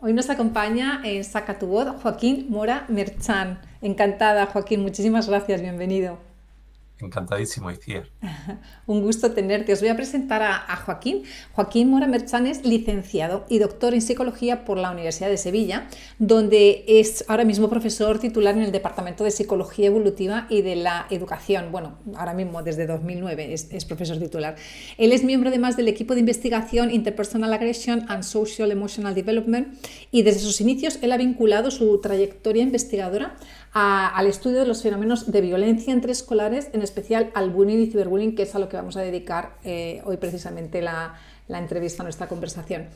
Hoy nos acompaña en Saca tu Voz Joaquín Mora Merchán. Encantada, Joaquín, muchísimas gracias, bienvenido. Encantadísimo, Iciar. Un gusto tenerte. Os voy a presentar a Joaquín. Joaquín Mora Merchán es licenciado y doctor en psicología por la Universidad de Sevilla, donde es ahora mismo profesor titular en el Departamento de Psicología Evolutiva y de la Educación. Bueno, ahora mismo desde 2009 es profesor titular. Él es miembro además del equipo de investigación Interpersonal Aggression and Social Emotional Development, y desde sus inicios él ha vinculado su trayectoria investigadora al estudio de los fenómenos de violencia entre escolares, en especial al bullying y ciberbullying, que es a lo que vamos a dedicar hoy precisamente la entrevista, nuestra conversación.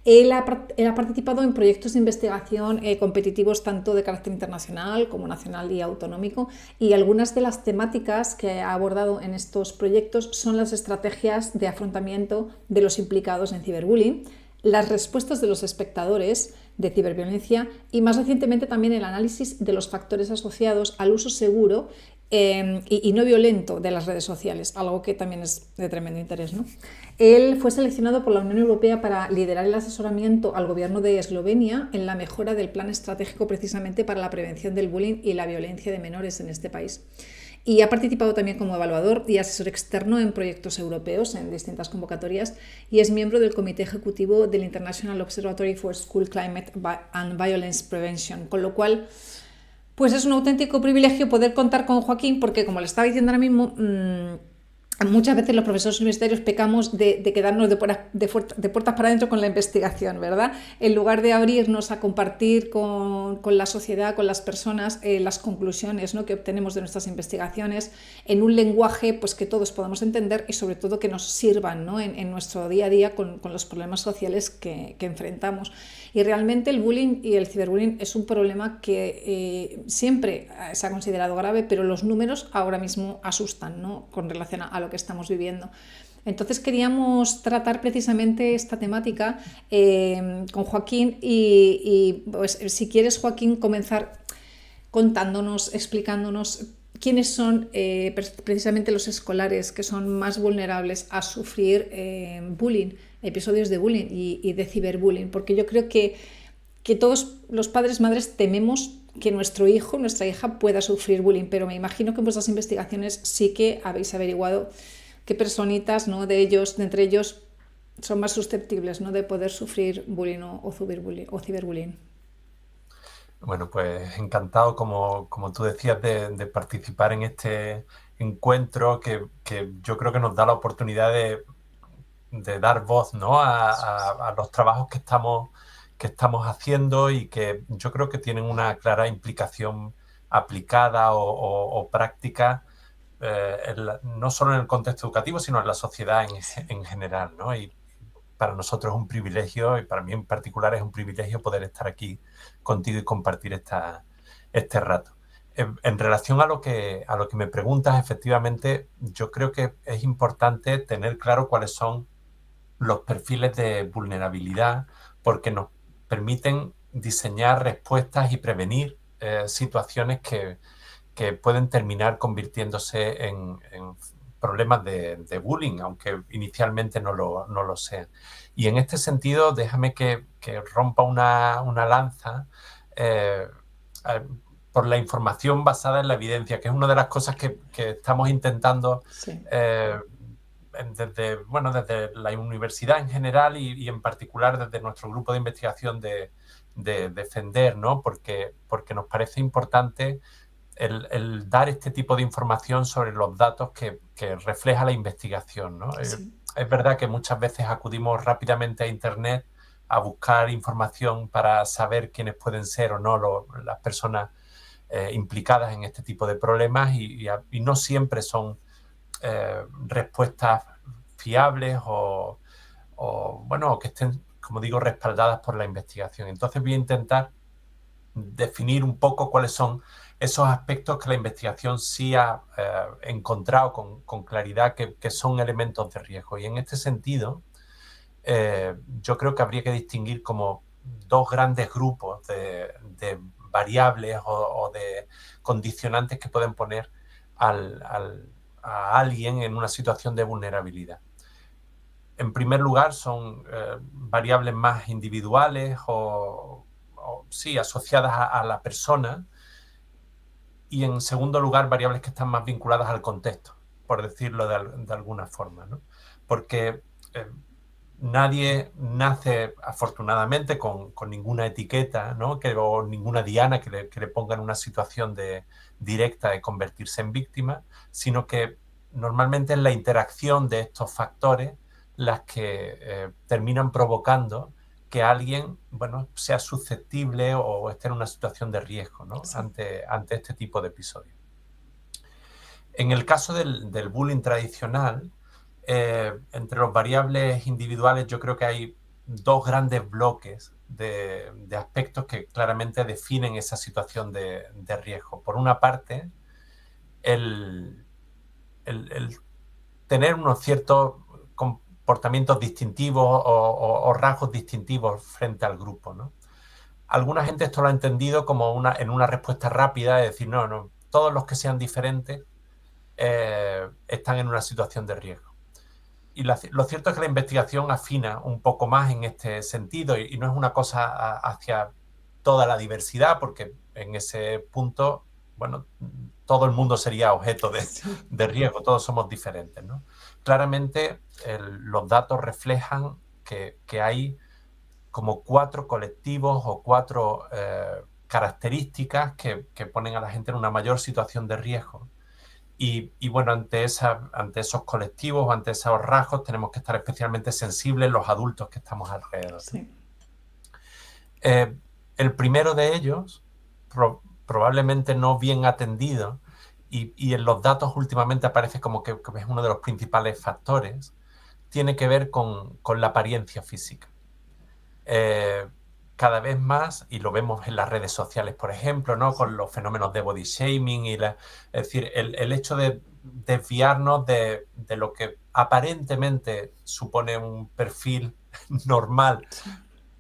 Él ha participado en proyectos de investigación competitivos tanto de carácter internacional como nacional y autonómico, y algunas de las temáticas que ha abordado en estos proyectos son las estrategias de afrontamiento de los implicados en ciberbullying, las respuestas de los espectadores de ciberviolencia y más recientemente también el análisis de los factores asociados al uso seguro y no violento de las redes sociales, algo que también es de tremendo interés, ¿no? Él fue seleccionado por la Unión Europea para liderar el asesoramiento al gobierno de Eslovenia en la mejora del plan estratégico precisamente para la prevención del bullying y la violencia de menores en este país. Y ha participado también como evaluador y asesor externo en proyectos europeos en distintas convocatorias, y es miembro del comité ejecutivo del International Observatory for School Climate and Violence Prevention, con lo cual pues es un auténtico privilegio poder contar con Joaquín, porque como le estaba diciendo ahora mismo, muchas veces los profesores universitarios pecamos de quedarnos de puertas para adentro con la investigación, ¿verdad? En lugar de abrirnos a compartir con la sociedad, con las personas, las conclusiones, ¿no?, que obtenemos de nuestras investigaciones en un lenguaje pues, que todos podamos entender y sobre todo que nos sirvan, ¿no?, en nuestro día a día con los problemas sociales que enfrentamos. Y realmente el bullying y el ciberbullying es un problema que siempre se ha considerado grave, pero los números ahora mismo asustan, ¿no?, con relación a lo que estamos viviendo. Entonces queríamos tratar precisamente esta temática con Joaquín y pues, si quieres, Joaquín, comenzar contándonos, explicándonos quiénes son precisamente los escolares que son más vulnerables a sufrir bullying, episodios de bullying y de ciberbullying, porque yo creo que todos los padres, madres tememos que nuestro hijo, nuestra hija pueda sufrir bullying, pero me imagino que en vuestras investigaciones sí que habéis averiguado qué personitas, ¿no?, de ellos, de entre ellos, son más susceptibles, ¿no?, de poder sufrir bullying o ciberbullying. Bueno, pues encantado, como tú decías, de participar en este encuentro que yo creo que nos da la oportunidad de dar voz, ¿no?, a los trabajos que estamos haciendo y que yo creo que tienen una clara implicación aplicada o práctica, no solo en el contexto educativo, sino en la sociedad en general, ¿no? Y para nosotros es un privilegio, y para mí en particular es un privilegio poder estar aquí contigo y compartir este rato. En relación a lo que me preguntas, efectivamente, yo creo que es importante tener claro cuáles son los perfiles de vulnerabilidad, porque nos permiten diseñar respuestas y prevenir situaciones que pueden terminar convirtiéndose en problemas de bullying, aunque inicialmente no lo sean. Y en este sentido, déjame que rompa una lanza eh, eh, por la información basada en la evidencia, que es una de las cosas que estamos intentando Sí. eh, desde la universidad en general y en particular desde nuestro grupo de investigación de defender, ¿no? Porque nos parece importante el dar este tipo de información sobre los datos que refleja la investigación, ¿no? Sí. Es verdad que muchas veces acudimos rápidamente a Internet a buscar información para saber quiénes pueden ser o no las personas implicadas en este tipo de problemas y no siempre son respuestas fiables o que estén, como digo, respaldadas por la investigación. Entonces voy a intentar definir un poco cuáles son esos aspectos que la investigación sí ha encontrado con claridad que son elementos de riesgo. Y en este sentido, yo creo que habría que distinguir como dos grandes grupos de variables o de condicionantes que pueden poner a alguien en una situación de vulnerabilidad. En primer lugar, son variables más individuales o sí, asociadas a la persona, y en segundo lugar variables que están más vinculadas al contexto, por decirlo de alguna forma, ¿no? Porque nadie nace afortunadamente con ninguna etiqueta, ¿no? O ninguna diana que le ponga en una situación directa de convertirse en víctima, sino que normalmente es la interacción de estos factores las que terminan provocando que alguien, bueno, sea susceptible o esté en una situación de riesgo, ¿no? Sí. ante este tipo de episodios. En el caso del bullying tradicional, entre los variables individuales yo creo que hay dos grandes bloques de aspectos que claramente definen esa situación de riesgo. Por una parte, el tener unos ciertos comportamientos distintivos o rasgos distintivos frente al grupo, ¿no? Alguna gente esto lo ha entendido como en una respuesta rápida, de decir, no, todos los que sean diferentes están en una situación de riesgo. Y lo cierto es que la investigación afina un poco más en este sentido y no es una cosa hacia toda la diversidad, porque en ese punto, bueno, todo el mundo sería objeto de riesgo, todos somos diferentes, ¿no? Claramente los datos reflejan que hay como 4 colectivos o 4 características que ponen a la gente en una mayor situación de riesgo. Y bueno, ante esos colectivos, ante esos rasgos, tenemos que estar especialmente sensibles los adultos que estamos alrededor. Sí. El primero de ellos, probablemente no bien atendido, y en los datos últimamente aparece como que es uno de los principales factores, tiene que ver con la apariencia física. Cada vez más, y lo vemos en las redes sociales, por ejemplo, ¿no? Con los fenómenos de body shaming, es decir, el hecho de desviarnos de lo que aparentemente supone un perfil normal,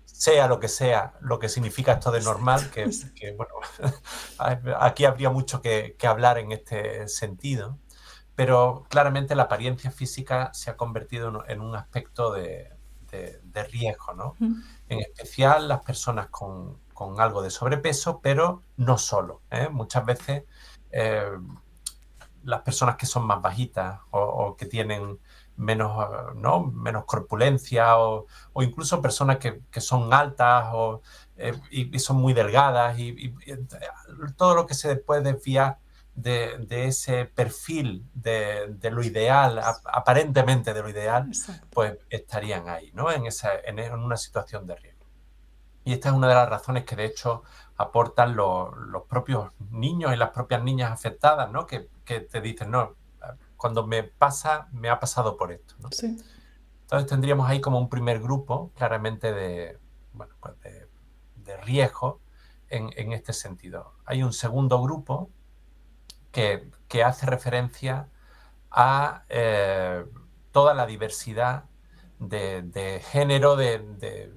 sea, lo que significa esto de normal, que bueno, aquí habría mucho que hablar en este sentido, pero claramente la apariencia física se ha convertido en un aspecto de riesgo, ¿no? En especial las personas con algo de sobrepeso, pero no solo, ¿eh? Muchas veces las personas que son más bajitas o que tienen menos corpulencia o incluso personas que son altas y son muy delgadas y todo lo que se puede desviar de ese perfil de lo ideal, aparentemente de lo ideal, Exacto. pues estarían ahí, ¿no? En una situación de riesgo. Y esta es una de las razones que de hecho aportan los propios niños y las propias niñas afectadas, ¿no? Que te dicen, no, cuando me ha pasado por esto, ¿no? Sí. Entonces tendríamos ahí como un primer grupo claramente de riesgo en este sentido. Hay un segundo grupo que hace referencia a toda la diversidad de género, de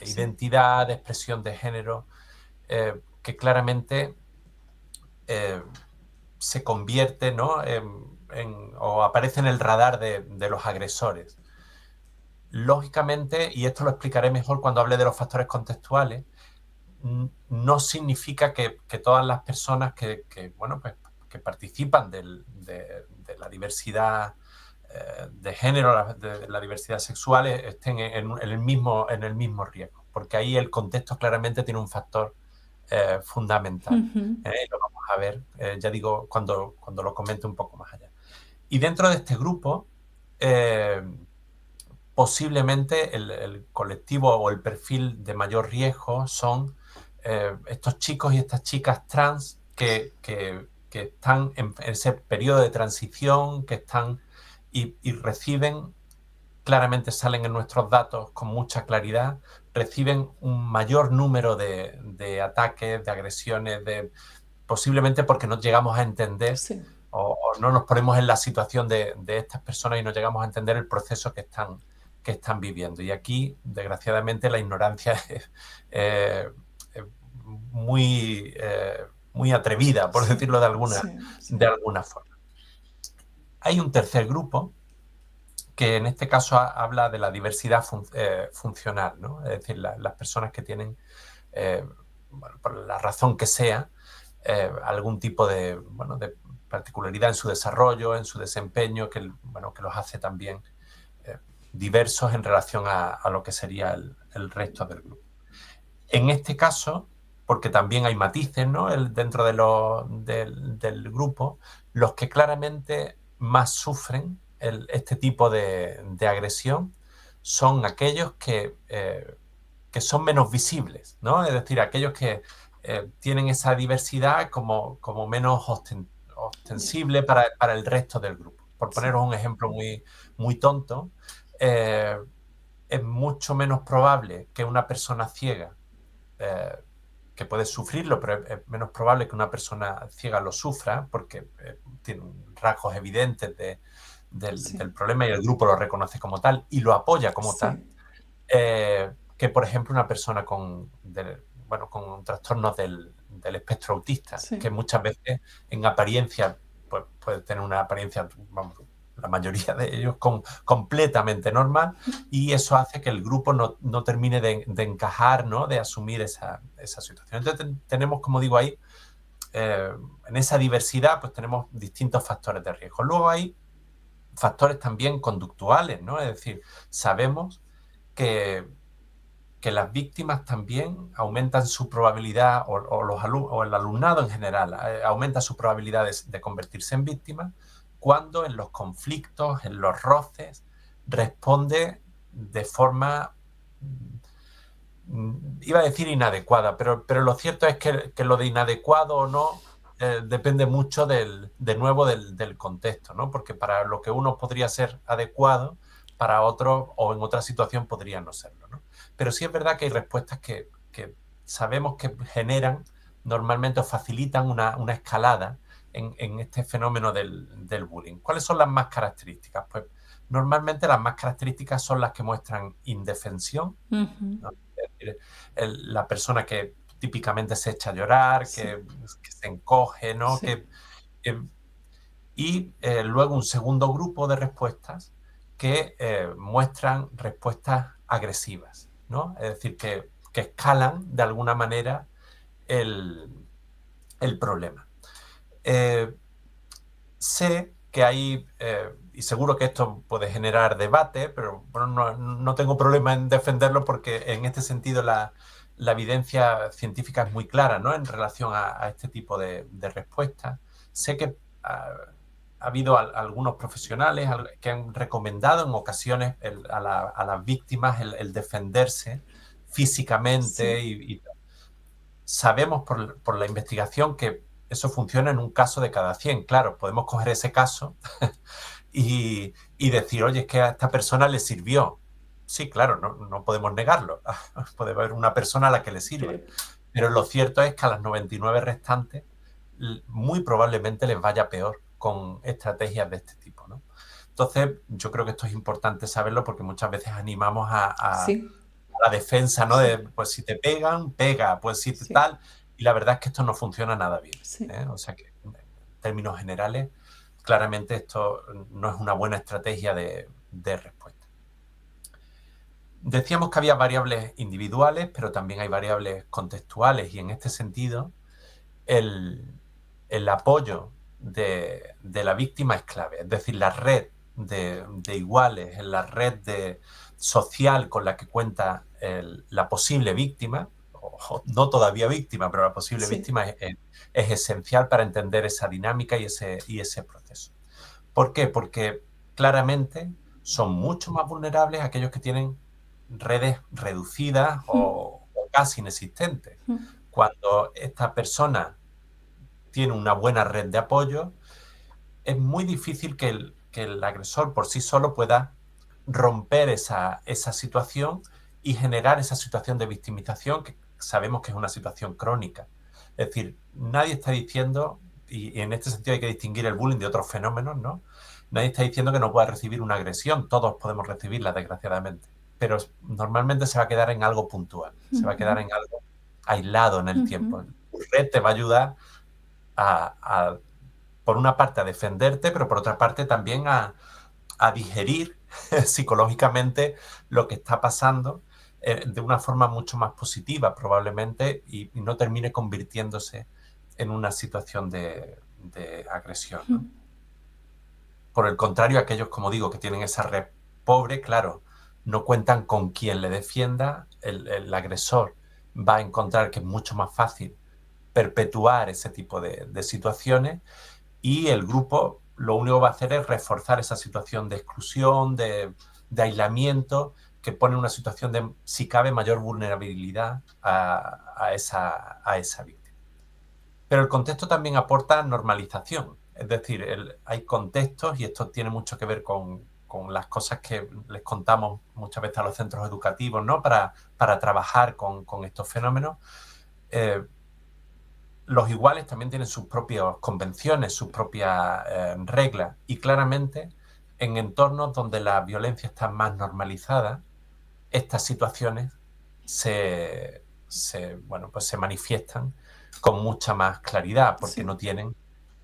identidad, de expresión de género, que claramente se convierte, ¿no? o aparece en el radar de los agresores. Lógicamente, y esto lo explicaré mejor cuando hable de los factores contextuales, no significa que todas las personas que participan de la diversidad de género, de la diversidad sexual, estén en el mismo riesgo, porque ahí el contexto claramente tiene un factor fundamental. Y lo vamos a ver, ya digo, cuando lo comente un poco más allá. Y dentro de este grupo, posiblemente el colectivo o el perfil de mayor riesgo son estos chicos y estas chicas trans que están en ese periodo de transición, que están y reciben, claramente salen en nuestros datos con mucha claridad, reciben un mayor número de ataques, de agresiones, posiblemente porque no llegamos a entender o no nos ponemos en la situación de estas personas y no llegamos a entender el proceso que están viviendo. Y aquí, desgraciadamente, la ignorancia es muy atrevida, por decirlo de alguna forma. Hay un tercer grupo que en este caso habla de la diversidad funcional, ¿no? Es decir, las personas que tienen bueno, por la razón que sea, algún tipo de, bueno, de particularidad en su desarrollo, en su desempeño, que, bueno, que los hace también diversos en relación a lo que sería el resto del grupo. En este caso, porque también hay matices, ¿no? Dentro del grupo, los que claramente más sufren este tipo de agresión son aquellos que son menos visibles, ¿no? Es decir, aquellos que tienen esa diversidad como menos ostensible para el resto del grupo. Por Sí. poneros un ejemplo muy tonto, es mucho menos probable que una persona ciega, que puede sufrirlo, pero es menos probable que una persona ciega lo sufra porque tiene rasgos evidentes Sí. del problema y el grupo lo reconoce como tal y lo apoya como tal, Sí. que por ejemplo una persona bueno, con trastornos del espectro autista, Sí. que muchas veces en apariencia pues, puede tener una apariencia, vamos, la mayoría de ellos completamente normal, y eso hace que el grupo no termine de encajar, ¿no? De asumir esa situación. Entonces tenemos, como digo, ahí, en esa diversidad, pues tenemos distintos factores de riesgo. Luego hay factores también conductuales, ¿no? Es decir, sabemos que las víctimas también aumentan su probabilidad, o el alumnado en general, aumenta su probabilidad de convertirse en víctimas cuando en los conflictos, en los roces, responde de forma, iba a decir inadecuada, pero lo cierto es que lo de inadecuado o no depende mucho de nuevo del contexto, ¿no? Porque para lo que uno podría ser adecuado, para otro o en otra situación podría no serlo, ¿no? Pero sí es verdad que hay respuestas que sabemos que generan normalmente o facilitan una escalada en este fenómeno del bullying. ¿Cuáles son las más características? Pues normalmente las más características son las que muestran indefensión, Ujú. ¿no? Es decir, la persona que típicamente se echa a llorar, Sí. que se encoge, ¿no? Sí. Y luego un segundo grupo de respuestas que muestran respuestas agresivas, ¿no? Es decir, que escalan de alguna manera el problema. Sé que hay, y seguro que esto puede generar debate, pero bueno, no tengo problema en defenderlo porque en este sentido la evidencia científica es muy clara, ¿no? En relación a este tipo de respuestas. Sé que ha habido algunos profesionales que han recomendado en ocasiones a las víctimas el defenderse físicamente Sí. y sabemos por la investigación que eso funciona en un caso de cada 100. Claro, podemos coger ese caso y decir, oye, es que a esta persona le sirvió. Sí, claro, no podemos negarlo. Puede haber una persona a la que le sirva. Claro. Pero lo cierto es que a las 99 restantes muy probablemente les vaya peor con estrategias de este tipo, ¿no? Entonces, yo creo que esto es importante saberlo porque muchas veces animamos a Sí. la defensa, ¿no? De, Sí. pues si te pegan, pega, pues si te Sí. tal. Y la verdad es que esto no funciona nada bien, Sí. ¿eh? O sea que en términos generales, claramente esto no es una buena estrategia de respuesta. Decíamos que había variables individuales, pero también hay variables contextuales y en este sentido el, el apoyo de la víctima es clave. Es decir, la red de iguales, la red social con la que cuenta la posible víctima, o no todavía víctima, pero la posible Sí. víctima es esencial para entender esa dinámica y ese proceso. ¿Por qué? Porque claramente son mucho más vulnerables aquellos que tienen redes reducidas o casi inexistentes. Cuando esta persona tiene una buena red de apoyo, es muy difícil que el agresor por sí solo pueda romper esa situación y generar esa situación de victimización que sabemos que es una situación crónica. Es decir, nadie está diciendo, y en este sentido hay que distinguir el bullying de otros fenómenos, ¿no? Nadie está diciendo que no pueda recibir una agresión, todos podemos recibirla, desgraciadamente, pero normalmente se va a quedar en algo puntual, se va a quedar en algo aislado en el tiempo. Tu red te va a ayudar a por una parte, a defenderte, pero por otra parte también a digerir psicológicamente lo que está pasando de una forma mucho más positiva probablemente y no termine convirtiéndose en una situación de agresión, ¿no? Por el contrario, aquellos, como digo, que tienen esa red pobre, claro, no cuentan con quien le defienda, el agresor va a encontrar que es mucho más fácil perpetuar ese tipo de situaciones y el grupo lo único que va a hacer es reforzar esa situación de exclusión, de aislamiento, que pone una situación de, si cabe, mayor vulnerabilidad a esa víctima. Pero el contexto también aporta normalización. Es decir, hay contextos, y esto tiene mucho que ver con las cosas que les contamos muchas veces a los centros educativos, ¿no? Para trabajar con estos fenómenos. Los iguales también tienen sus propias convenciones, sus propias reglas. Y claramente, en entornos donde la violencia está más normalizada, estas situaciones pues se manifiestan con mucha más claridad, porque no tienen,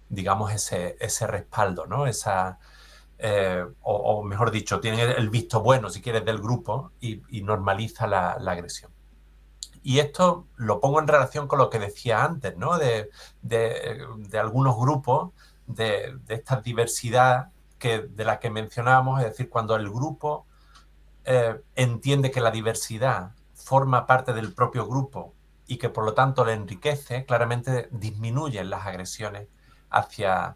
digamos, ese respaldo, ¿no? O mejor dicho, tienen el visto bueno, si quieres, del grupo y normaliza la agresión. Y esto lo pongo en relación con lo que decía antes, ¿no? De algunos grupos, de esta diversidad de la que mencionábamos, es decir, cuando el grupo entiende que la diversidad forma parte del propio grupo y que por lo tanto le enriquece, claramente disminuyen las agresiones hacia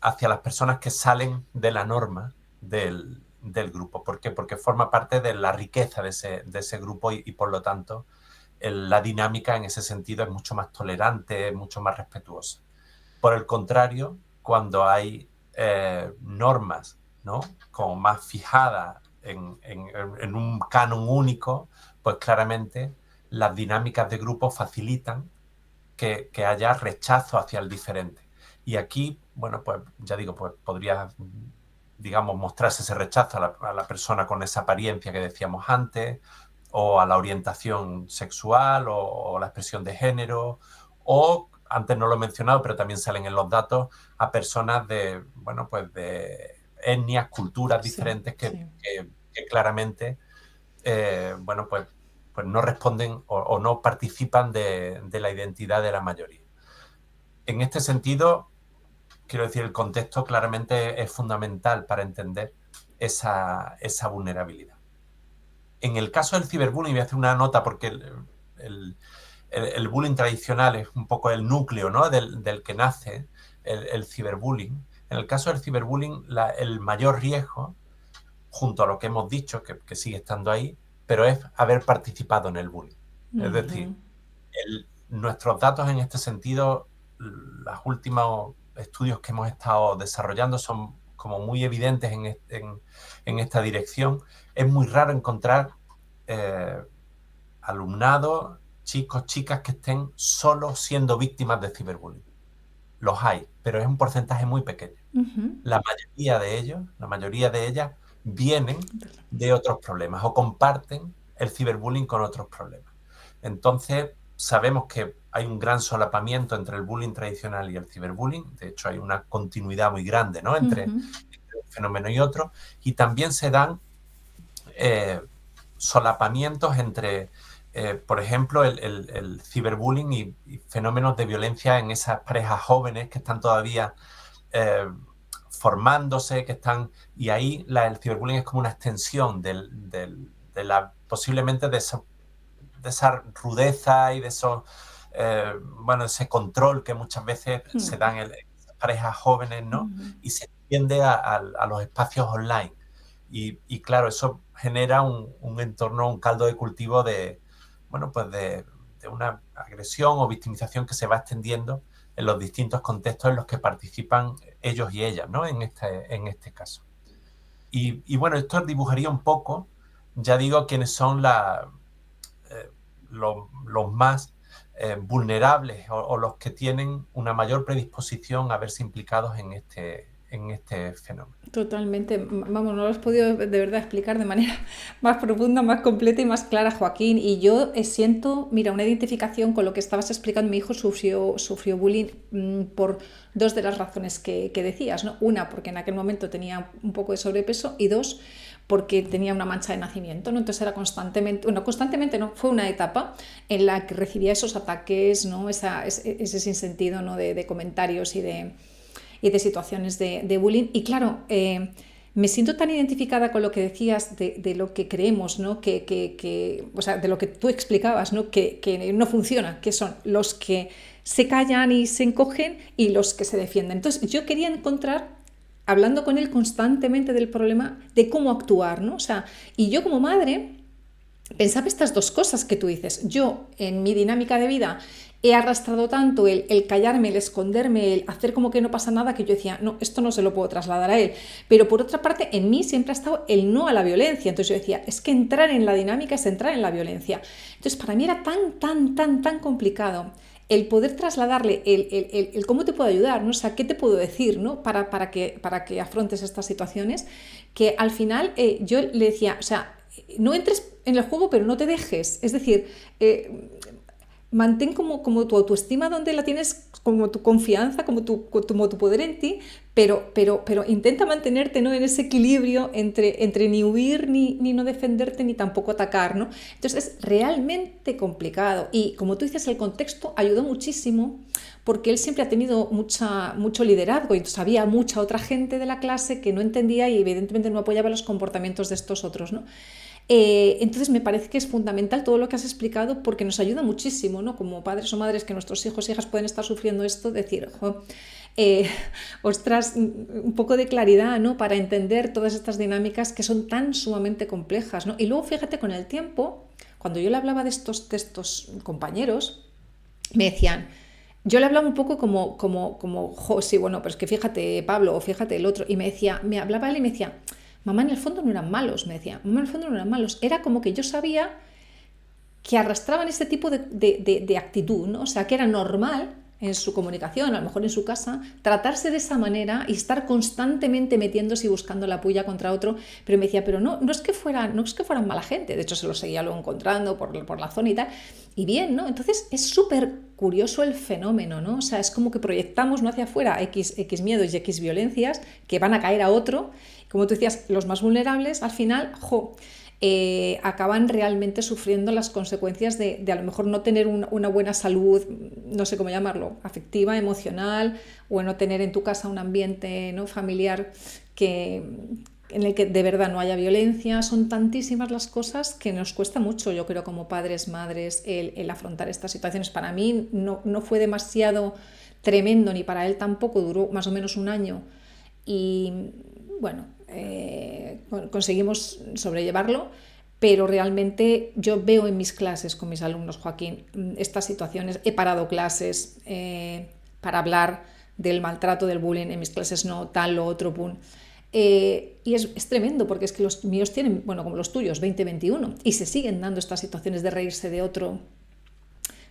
las personas que salen de la norma del grupo. ¿Por qué? Porque forma parte de la riqueza de ese grupo y por lo tanto la dinámica en ese sentido es mucho más tolerante, mucho más respetuosa. Por el contrario, cuando hay normas, ¿no? Como más fijadas en un canon único, pues claramente las dinámicas de grupo facilitan que haya rechazo hacia el diferente. Y aquí, bueno, pues ya digo, pues podría, digamos, mostrarse ese rechazo a la persona con esa apariencia que decíamos antes, o a la orientación sexual, o la expresión de género, o, antes no lo he mencionado, pero también salen en los datos, a personas de, bueno, pues de etnias, culturas diferentes que claramente, bueno, pues no responden o no participan de la identidad de la mayoría. En este sentido, quiero decir, el contexto claramente es fundamental para entender esa vulnerabilidad. En el caso del ciberbullying, voy a hacer una nota porque el bullying tradicional es un poco el núcleo, ¿no? del que nace el ciberbullying. En el caso del ciberbullying, el mayor riesgo, junto a lo que hemos dicho, que sigue estando ahí, pero es haber participado en el bullying. Es decir, nuestros datos en este sentido, los últimos estudios que hemos estado desarrollando son como muy evidentes en esta dirección. Es muy raro encontrar alumnado, chicos, chicas que estén solo siendo víctimas de ciberbullying. Los hay, pero es un porcentaje muy pequeño. La mayoría de ellas vienen de otros problemas o comparten el ciberbullying con otros problemas. Entonces, sabemos que hay un gran solapamiento entre el bullying tradicional y el ciberbullying. De hecho, hay una continuidad muy grande, ¿no? entre un fenómeno y otro. Y también se dan solapamientos entre, por ejemplo, el ciberbullying y fenómenos de violencia en esas parejas jóvenes que están todavía formándose, y ahí el ciberbullying es como una extensión posiblemente de esa rudeza y de ese control que muchas veces se dan en esas parejas jóvenes, ¿no? Y se extiende a los espacios online. Y claro, eso genera un entorno, un caldo de cultivo de una agresión o victimización que se va extendiendo en los distintos contextos en los que participan ellos y ellas, ¿no? En este caso. Y bueno, esto dibujaría un poco, ya digo, quiénes son los más vulnerables o los que tienen una mayor predisposición a verse implicados en este fenómeno. Totalmente, vamos, no lo has podido de verdad explicar de manera más profunda, más completa y más clara, Joaquín. Y yo siento, mira, una identificación con lo que estabas explicando. Mi hijo sufrió bullying por dos de las razones que decías, ¿no? Una, porque en aquel momento tenía un poco de sobrepeso, y dos, porque tenía una mancha de nacimiento, ¿no? Entonces era constantemente, bueno, constantemente no, fue una etapa en la que recibía esos ataques, ¿no? Ese sinsentido, ¿no? de comentarios y de situaciones de bullying. Y claro, me siento tan identificada con lo que decías de lo que creemos, ¿no? O sea, de lo que tú explicabas, ¿no? Que no funciona, que son los que se callan y se encogen y los que se defienden. Entonces yo quería encontrar, hablando con él constantemente del problema, de cómo actuar, ¿no? O sea, y yo como madre pensaba estas dos cosas que tú dices. Yo, en mi dinámica de vida, he arrastrado tanto el callarme, el esconderme, el hacer como que no pasa nada, que yo decía, no, esto no se lo puedo trasladar a él. Pero por otra parte, en mí siempre ha estado el no a la violencia. Entonces yo decía, es que entrar en la dinámica es entrar en la violencia. Entonces para mí era tan complicado el poder trasladarle el cómo te puedo ayudar, ¿no? O sea, qué te puedo decir, ¿no? para que afrontes estas situaciones, que al final yo le decía, o sea, no entres en el juego, pero no te dejes. Es decir, mantén como tu autoestima donde la tienes, como tu confianza, como tu poder en ti, pero intenta mantenerte, ¿no? En ese equilibrio entre ni huir, ni no defenderte, ni tampoco atacar, ¿no? Entonces es realmente complicado. Y como tú dices, el contexto ayudó muchísimo, porque él siempre ha tenido mucho liderazgo y sabía mucha otra gente de la clase que no entendía y evidentemente no apoyaba los comportamientos de estos otros, ¿no? Entonces me parece que es fundamental todo lo que has explicado, porque nos ayuda muchísimo, ¿no? Como padres o madres que nuestros hijos e hijas pueden estar sufriendo esto, decir, ostras, un poco de claridad, ¿no? Para entender todas estas dinámicas que son tan sumamente complejas, ¿no? Y luego fíjate, con el tiempo, cuando yo le hablaba de estos compañeros, me decían, yo le hablaba un poco como sí, bueno, pero es que fíjate Pablo, o fíjate el otro, y me hablaba él y me decía, mamá, en el fondo no eran malos, me decía, mamá, en el fondo no eran malos. Era como que yo sabía que arrastraban este tipo de actitud, ¿no? O sea, que era normal en su comunicación, a lo mejor en su casa, tratarse de esa manera y estar constantemente metiéndose y buscando la puya contra otro. Pero me decía, pero no es que fueran mala gente, de hecho se los seguía luego encontrando por la zona y tal, y bien, ¿no? Entonces es súper curioso el fenómeno, ¿no? O sea, es como que proyectamos, ¿no?, hacia afuera X miedos y X violencias que van a caer a otro. Como tú decías, los más vulnerables, al final, acaban realmente sufriendo las consecuencias de a lo mejor no tener una buena salud, no sé cómo llamarlo, afectiva, emocional, o no tener en tu casa un ambiente, ¿no?, familiar en el que de verdad no haya violencia. Son tantísimas las cosas que nos cuesta mucho, yo creo, como padres, madres, el afrontar estas situaciones. Para mí no fue demasiado tremendo, ni para él tampoco, duró más o menos un año. Y bueno, conseguimos sobrellevarlo, pero realmente yo veo en mis clases con mis alumnos, Joaquín, estas situaciones. He parado clases para hablar del maltrato, del bullying. En mis clases no, tal, lo otro, pum. Y es tremendo, porque es que los míos tienen, bueno, como los tuyos, 20, 21, y se siguen dando estas situaciones de reírse de otro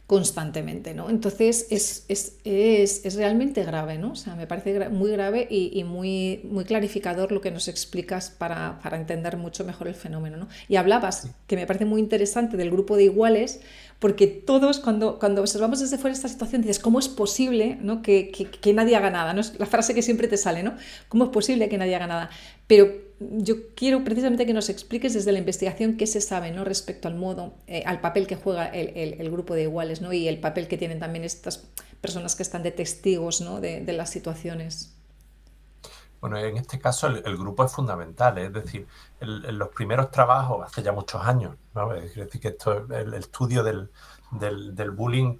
constantemente, ¿no? Entonces es realmente grave, ¿no? O sea, me parece muy grave y muy clarificador lo que nos explicas para entender mucho mejor el fenómeno, ¿no? Y hablabas, que me parece muy interesante, del grupo de iguales, porque todos cuando observamos desde fuera esta situación dices, ¿cómo es posible, ¿no?, que nadie haga nada? ¿No? Es la frase que siempre te sale, ¿no? ¿Cómo es posible que nadie haga nada? Pero yo quiero precisamente que nos expliques desde la investigación qué se sabe, ¿no?, respecto al modo, al papel que juega el grupo de iguales, ¿no?, y el papel que tienen también estas personas que están de testigos, ¿no?, de las situaciones. Bueno, en este caso el grupo es fundamental, es decir, en los primeros trabajos, hace ya muchos años, ¿no? Es decir, que el estudio del bullying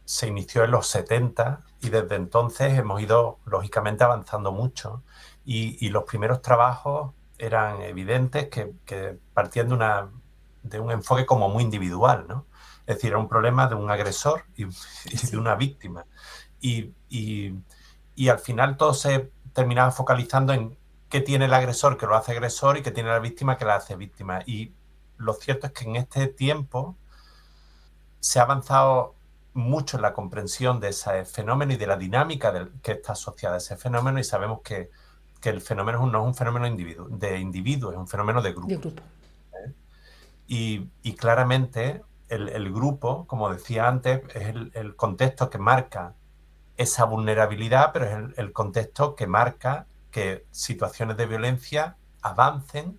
se inició en los 70 y desde entonces hemos ido, lógicamente, avanzando mucho. Y los primeros trabajos eran evidentes que partían de un enfoque como muy individual, ¿no? Es decir, era un problema de un agresor y de una víctima. Y al final todo se terminaba focalizando en qué tiene el agresor que lo hace agresor y qué tiene la víctima que la hace víctima. Y lo cierto es que en este tiempo se ha avanzado mucho en la comprensión de ese fenómeno y de la dinámica que está asociada a ese fenómeno, y sabemos que el fenómeno no es un fenómeno de individuo, es un fenómeno de grupo. Y claramente el grupo, como decía antes, es el contexto que marca esa vulnerabilidad, pero es el contexto que marca que situaciones de violencia avancen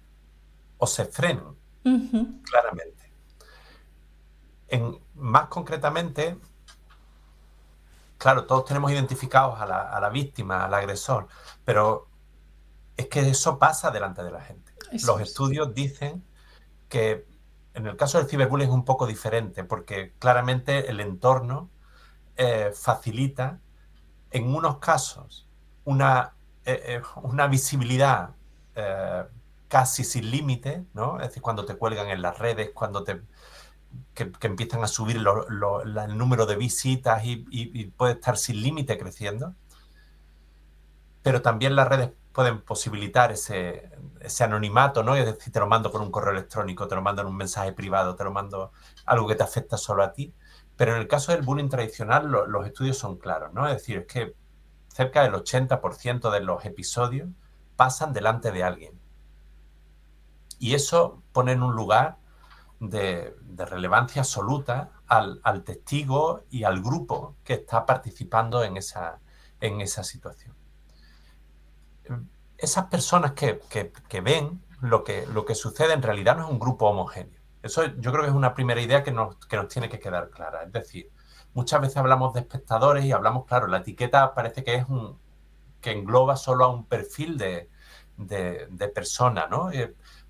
o se frenen, Ujú. claramente. Más concretamente, claro, todos tenemos identificados a la víctima, al agresor, pero es que eso pasa delante de la gente. Eso Los es. estudios dicen que en el caso del ciberbullying es un poco diferente, porque claramente el entorno facilita en unos casos una visibilidad casi sin límite, ¿no? Es decir, cuando te cuelgan en las redes, que empiezan a subir el número de visitas y puede estar sin límite creciendo. Pero también las redes pueden posibilitar ese anonimato, ¿no? Es decir, te lo mando por un correo electrónico, te lo mando en un mensaje privado, te lo mando algo que te afecta solo a ti. Pero en el caso del bullying tradicional, los estudios son claros, ¿no? Es decir, es que cerca del 80% de los episodios pasan delante de alguien. Y eso pone en un lugar de relevancia absoluta al testigo y al grupo que está participando en esa situación. Esas personas que ven lo que sucede en realidad no es un grupo homogéneo. Eso yo creo que es una primera idea que nos tiene que quedar clara. Es decir, muchas veces hablamos de espectadores y hablamos, claro, la etiqueta parece que que engloba solo a un perfil de persona, ¿no?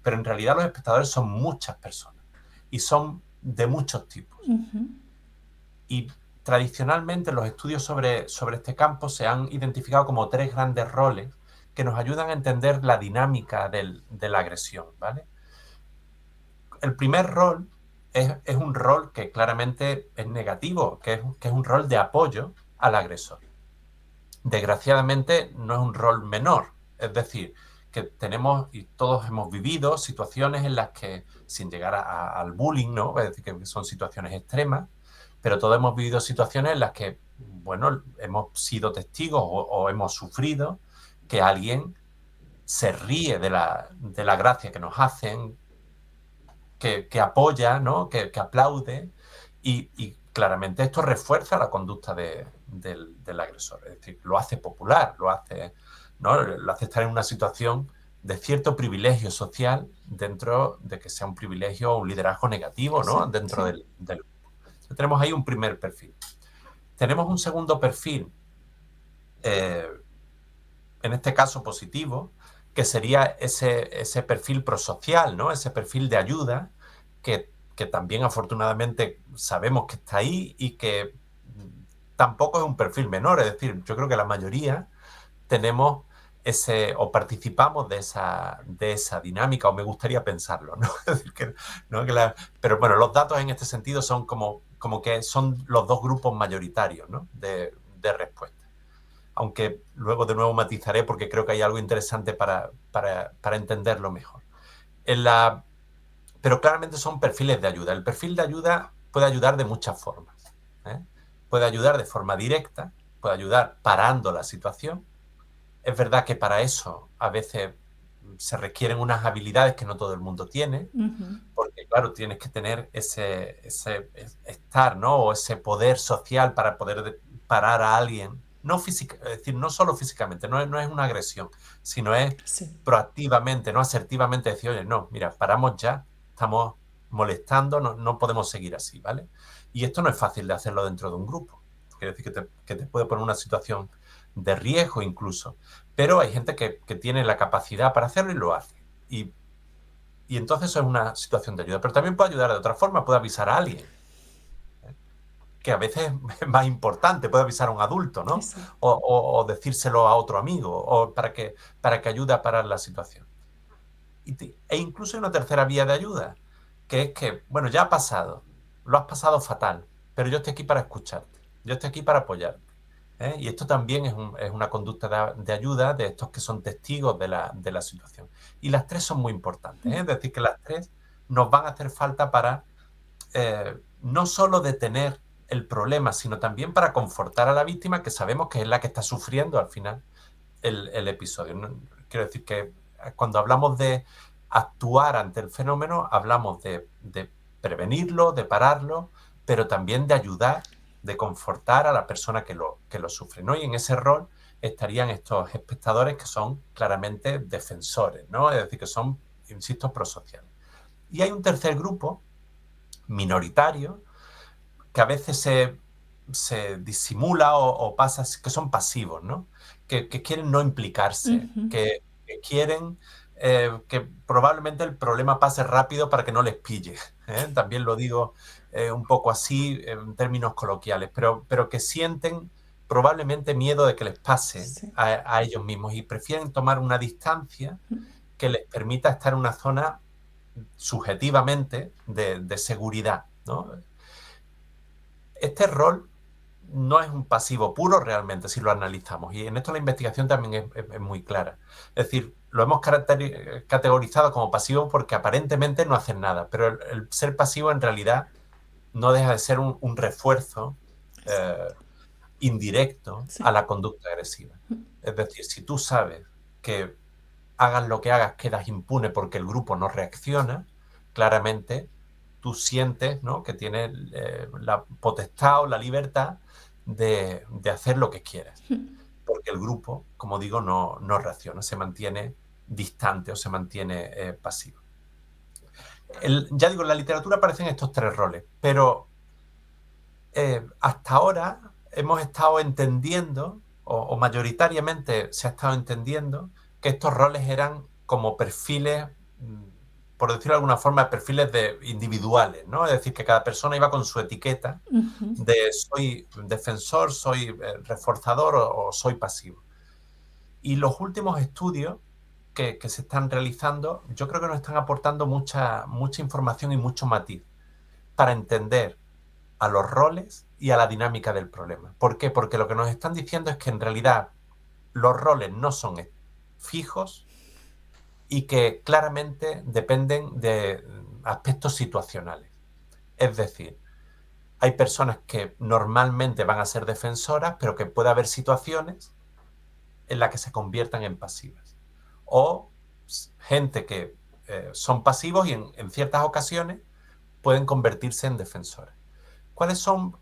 Pero en realidad los espectadores son muchas personas y son de muchos tipos. Ujú. Y tradicionalmente los estudios sobre este campo se han identificado como 3 grandes roles que nos ayudan a entender la dinámica de la agresión, ¿vale? El primer rol es un rol que claramente es negativo, que es un rol de apoyo al agresor. Desgraciadamente no es un rol menor, es decir, que tenemos y todos hemos vivido situaciones en las que, sin llegar al bullying, ¿no? Es decir, que son situaciones extremas, pero todos hemos vivido situaciones en las que, bueno, hemos sido testigos o hemos sufrido que alguien se ríe de la gracia que nos hacen, que apoya, ¿no? Que aplaude y claramente esto refuerza la conducta del agresor. Es decir, lo hace popular, ¿no? Lo hace estar en una situación de cierto privilegio social dentro de que sea un privilegio o un liderazgo negativo, ¿no? Sí, Dentro sí. del grupo. Entonces, tenemos ahí un primer perfil. Tenemos un segundo perfil, eh, en este caso positivo, que sería ese perfil prosocial, ¿no? Ese perfil de ayuda que también afortunadamente sabemos que está ahí y que tampoco es un perfil menor. Es decir, yo creo que la mayoría tenemos o participamos de esa dinámica, o me gustaría pensarlo, ¿no? Es decir, ¿no? Pero bueno, los datos en este sentido son como que son los dos grupos mayoritarios, ¿no? de respuesta. Aunque luego de nuevo matizaré porque creo que hay algo interesante para entenderlo mejor. Pero claramente son perfiles de ayuda. El perfil de ayuda puede ayudar de muchas formas, ¿eh? Puede ayudar de forma directa, puede ayudar parando la situación. Es verdad que para eso a veces se requieren unas habilidades que no todo el mundo tiene, Ujú. porque claro, tienes que tener ese estar, ¿no? O ese poder social para poder parar a alguien, no física, es decir, no solo físicamente, no es una agresión, sino es Sí. proactivamente, no asertivamente decir, oye, no, mira, paramos ya, estamos molestando, no podemos seguir así, ¿vale? Y esto no es fácil de hacerlo dentro de un grupo. Quiere decir que te puede poner una situación de riesgo incluso, pero hay gente que tiene la capacidad para hacerlo y lo hace. Y entonces eso es una situación de ayuda. Pero también puede ayudar de otra forma, puede avisar a alguien, ¿eh? Que a veces es más importante, puede avisar a un adulto, ¿no? Exacto. O decírselo a otro amigo, o para que ayude a parar la situación. E incluso hay una tercera vía de ayuda, que es que, bueno, ya ha pasado, lo has pasado fatal, pero yo estoy aquí para escucharte, yo estoy aquí para apoyarte, ¿eh? Y esto también es una conducta de ayuda de estos que son testigos de la situación. Y las tres son muy importantes, ¿eh? Es decir, que las tres nos van a hacer falta para no solo detener el problema, sino también para confortar a la víctima, que sabemos que es la que está sufriendo al final el episodio. Quiero decir que cuando hablamos de actuar ante el fenómeno, hablamos de prevenirlo, de pararlo, pero también de ayudar, de confortar a la persona que lo sufre, ¿no? Y en ese rol estarían estos espectadores que son claramente defensores, ¿no? Es decir, que son insisto, prosociales. Y hay un tercer grupo, minoritario, que a veces se disimula o pasa, que son pasivos, ¿no? Que quieren no implicarse, que quieren que probablemente el problema pase rápido para que no les pille. También lo digo un poco así en términos coloquiales, pero que sienten probablemente miedo de que les pase Sí. a ellos mismos y prefieren tomar una distancia que les permita estar en una zona subjetivamente de seguridad, ¿no? Este rol no es un pasivo puro realmente si lo analizamos, y en esto la investigación también es muy clara. Es decir, lo hemos categorizado como pasivo porque aparentemente no hacen nada, pero el ser pasivo en realidad no deja de ser un refuerzo indirecto Sí. a la conducta agresiva. Es decir, si tú sabes que hagas lo que hagas quedas impune porque el grupo no reacciona, claramente tú sientes, ¿no?, que tienes la potestad o la libertad de hacer lo que quieras. Porque el grupo, como digo, no reacciona, se mantiene distante o se mantiene pasivo. Ya digo, en la literatura aparecen estos tres roles, pero hasta ahora hemos estado entendiendo, o mayoritariamente se ha estado entendiendo, que estos roles eran como perfiles, por decirlo de alguna forma, perfiles individuales, ¿no? Es decir, que cada persona iba con su etiqueta de soy defensor, soy reforzador o soy pasivo. Y los últimos estudios que se están realizando, yo creo que nos están aportando mucha información y mucho matiz para entender a los roles y a la dinámica del problema. ¿Por qué? Porque lo que nos están diciendo es que en realidad los roles no son fijos y que claramente dependen de aspectos situacionales. Es decir, hay personas que normalmente van a ser defensoras, pero que puede haber situaciones en las que se conviertan en pasivas. O gente que son pasivos y en ciertas ocasiones pueden convertirse en defensoras. ¿Cuáles son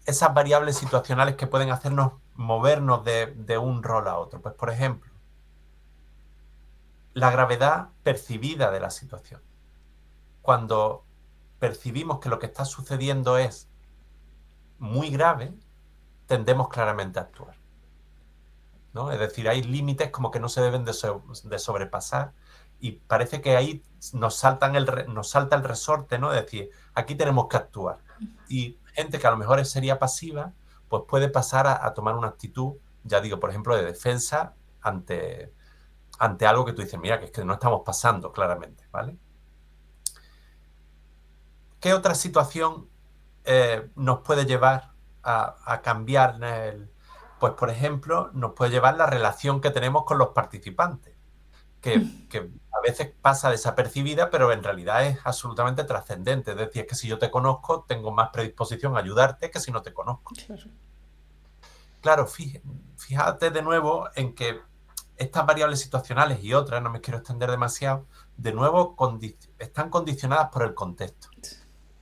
esas variables situacionales que pueden hacernos movernos de un rol a otro? Pues, por ejemplo, la gravedad percibida de la situación. Cuando percibimos que lo que está sucediendo es muy grave, tendemos claramente a actuar, ¿no? Es decir, hay límites como que no se deben de sobrepasar, y parece que ahí nos salta el resorte, ¿no? Es decir, aquí tenemos que actuar. Y gente que a lo mejor sería pasiva, pues puede pasar a tomar una actitud, ya digo, por ejemplo, de defensa ante algo que tú dices, mira, que es que no estamos pasando claramente, ¿vale? ¿Qué otra situación nos puede llevar a cambiar pues, por ejemplo, nos puede llevar la relación que tenemos con los participantes, que a veces pasa desapercibida, pero en realidad es absolutamente trascendente. Es decir, es que si yo te conozco, tengo más predisposición a ayudarte que si no te conozco. Claro, fíjate de nuevo en que estas variables situacionales y otras, no me quiero extender demasiado, de nuevo están condicionadas por el contexto.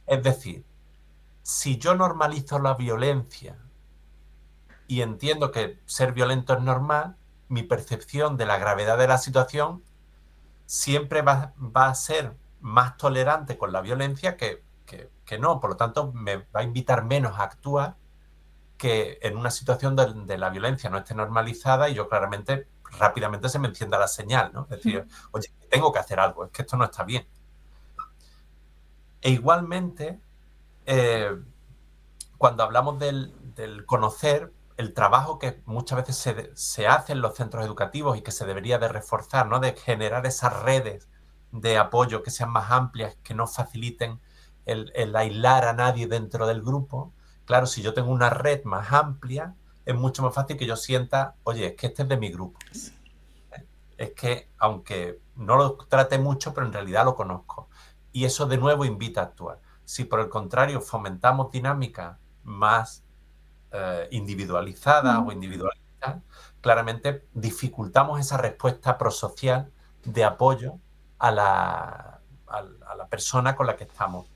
Es decir, si yo normalizo la violencia y entiendo que ser violento es normal, mi percepción de la gravedad de la situación siempre va a ser más tolerante con la violencia que no. Por lo tanto, me va a invitar menos a actuar que en una situación donde la violencia no esté normalizada y yo claramente, rápidamente se me encienda la señal, ¿no? Es decir, oye, tengo que hacer algo, es que esto no está bien. E igualmente, cuando hablamos del conocer, el trabajo que muchas veces se hace en los centros educativos y que se debería de reforzar, ¿no? De generar esas redes de apoyo que sean más amplias, que no faciliten el aislar a nadie dentro del grupo. Claro, si yo tengo una red más amplia, es mucho más fácil que yo sienta, oye, es que este es de mi grupo. Es que, aunque no lo trate mucho, pero en realidad lo conozco. Y eso de nuevo invita a actuar. Si por el contrario fomentamos dinámicas más individualizadas o individualistas, claramente dificultamos esa respuesta prosocial de apoyo a la persona con la que estamos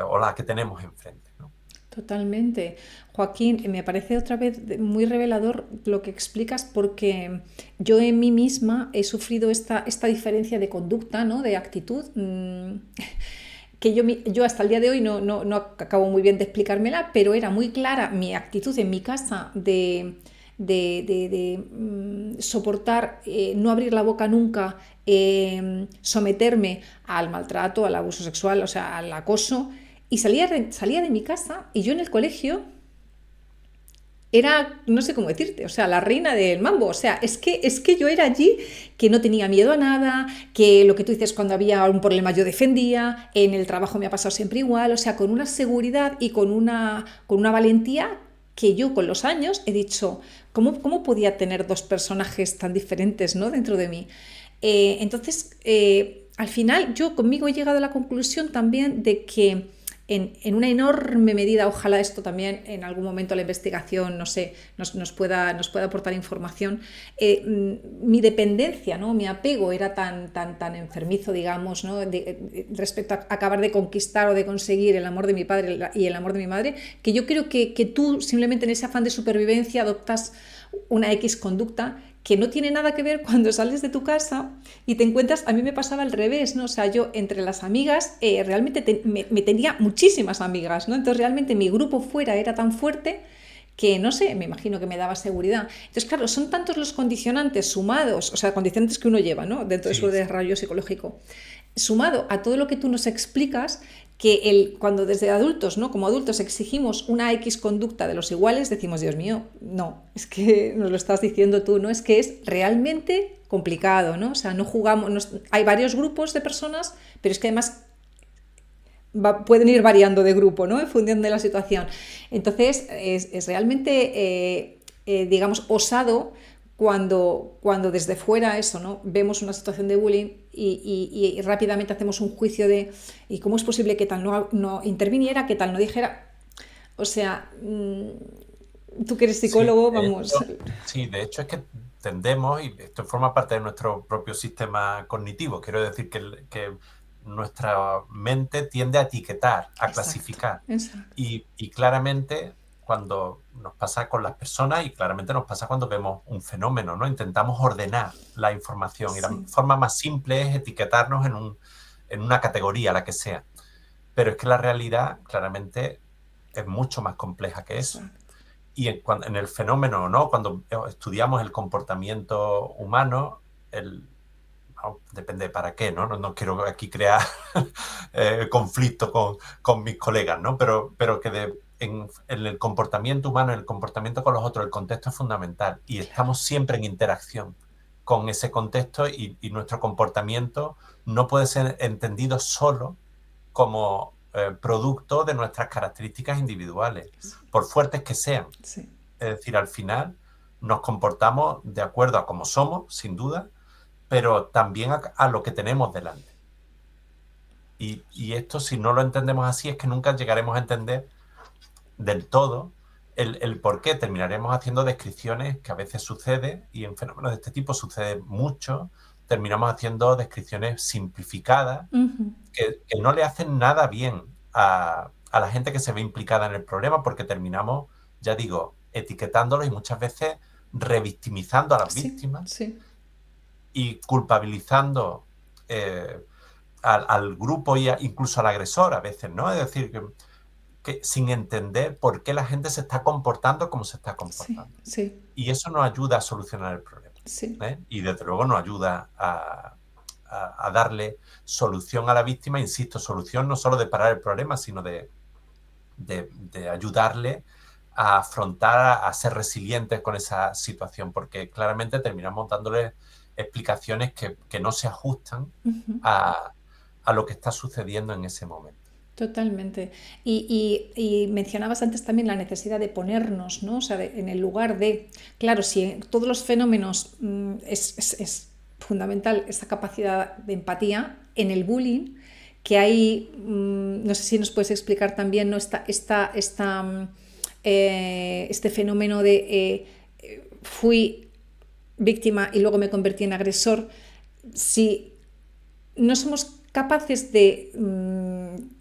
o la que tenemos enfrente, ¿no? Totalmente. Joaquín, me parece otra vez muy revelador lo que explicas porque yo en mí misma he sufrido esta diferencia de conducta, ¿no? De actitud, que yo hasta el día de hoy no acabo muy bien de explicármela, pero era muy clara mi actitud en mi casa de soportar, no abrir la boca nunca, someterme al maltrato, al abuso sexual, o sea, al acoso. Y salía de mi casa y yo en el colegio era, no sé cómo decirte, o sea, la reina del mambo. O sea, es que yo era allí que no tenía miedo a nada, que lo que tú dices, cuando había un problema yo defendía, en el trabajo me ha pasado siempre igual, o sea, con una seguridad y con una valentía que yo con los años he dicho, ¿cómo podía tener dos personajes tan diferentes, ¿no? Dentro de mí? Entonces, al final yo conmigo he llegado a la conclusión también de que en una enorme medida, ojalá esto también en algún momento la investigación, no sé, nos pueda aportar información, mi dependencia, ¿no? Mi apego era tan enfermizo, digamos, ¿no? Respecto a acabar de conquistar o de conseguir el amor de mi padre y el amor de mi madre, que yo creo que tú simplemente en ese afán de supervivencia adoptas una X conducta que no tiene nada que ver cuando sales de tu casa y te encuentras, a mí me pasaba al revés, ¿no? O sea, yo entre las amigas realmente me tenía muchísimas amigas, ¿no? Entonces realmente mi grupo fuera era tan fuerte que, no sé, me imagino que me daba seguridad. Entonces, claro, son tantos los condicionantes sumados, o sea, condicionantes que uno lleva, ¿no? Dentro de su Sí, sí. desarrollo psicológico, sumado a todo lo que tú nos explicas, que cuando desde adultos, ¿no? Como adultos exigimos una X conducta de los iguales, decimos, Dios mío, no, es que nos lo estás diciendo tú, ¿no? Es que es realmente complicado, ¿no? O sea, no jugamos, hay varios grupos de personas, pero es que además pueden ir variando de grupo, ¿no? En función de la situación. Entonces, es realmente, digamos, osado cuando desde fuera eso, ¿no? Vemos una situación de bullying y rápidamente hacemos un juicio de ¿y cómo es posible que tal no interviniera, que tal no dijera? O sea, tú que eres Sí, psicólogo, vamos. de hecho es que tendemos, y esto forma parte de nuestro propio sistema cognitivo, quiero decir que nuestra mente tiende a etiquetar, a Exacto, clasificar. exacto. Y claramente cuando nos pasa con las personas y claramente nos pasa cuando vemos un fenómeno, ¿no? Intentamos ordenar la información y la Sí, forma más simple es etiquetarnos en una categoría, la que sea. Pero es que la realidad claramente es mucho más compleja que eso. exacto. Y en el fenómeno, ¿no? Cuando estudiamos el comportamiento humano, depende para qué, ¿no? No quiero aquí crear conflicto con mis colegas, ¿no? Pero que en el comportamiento humano, en el comportamiento con los otros, el contexto es fundamental y estamos siempre en interacción con ese contexto y nuestro comportamiento no puede ser entendido solo como producto de nuestras características individuales, por fuertes que sean. Sí, Es decir, al final nos comportamos de acuerdo a cómo somos, sin duda, pero también a lo que tenemos delante. Y esto, si no lo entendemos así, es que nunca llegaremos a entender del todo el por qué. Terminaremos haciendo descripciones que a veces sucede, y en fenómenos de este tipo sucede mucho, terminamos haciendo descripciones simplificadas ujú, que no le hacen nada bien a la gente que se ve implicada en el problema, porque terminamos, ya digo, etiquetándolos y muchas veces revictimizando a las sí, víctimas sí, y culpabilizando al grupo y incluso al agresor a veces, ¿no? Es decir, que sin entender por qué la gente se está comportando como se está sí, comportando. sí, Y eso no ayuda a solucionar el problema. sí. Y desde luego no ayuda a darle solución a la víctima, insisto, solución no solo de parar el problema, sino de ayudarle a afrontar, a ser resilientes con esa situación, porque claramente terminamos dándole explicaciones que no se ajustan Ujú. a lo que está sucediendo en ese momento. Totalmente. Y mencionabas antes también la necesidad de ponernos, ¿no? O sea, en el lugar de, claro, si en todos los fenómenos es fundamental esa capacidad de empatía, en el bullying, que hay, no sé si nos puedes explicar también, ¿no? Este fenómeno de fui víctima y luego me convertí en agresor, si no somos capaces de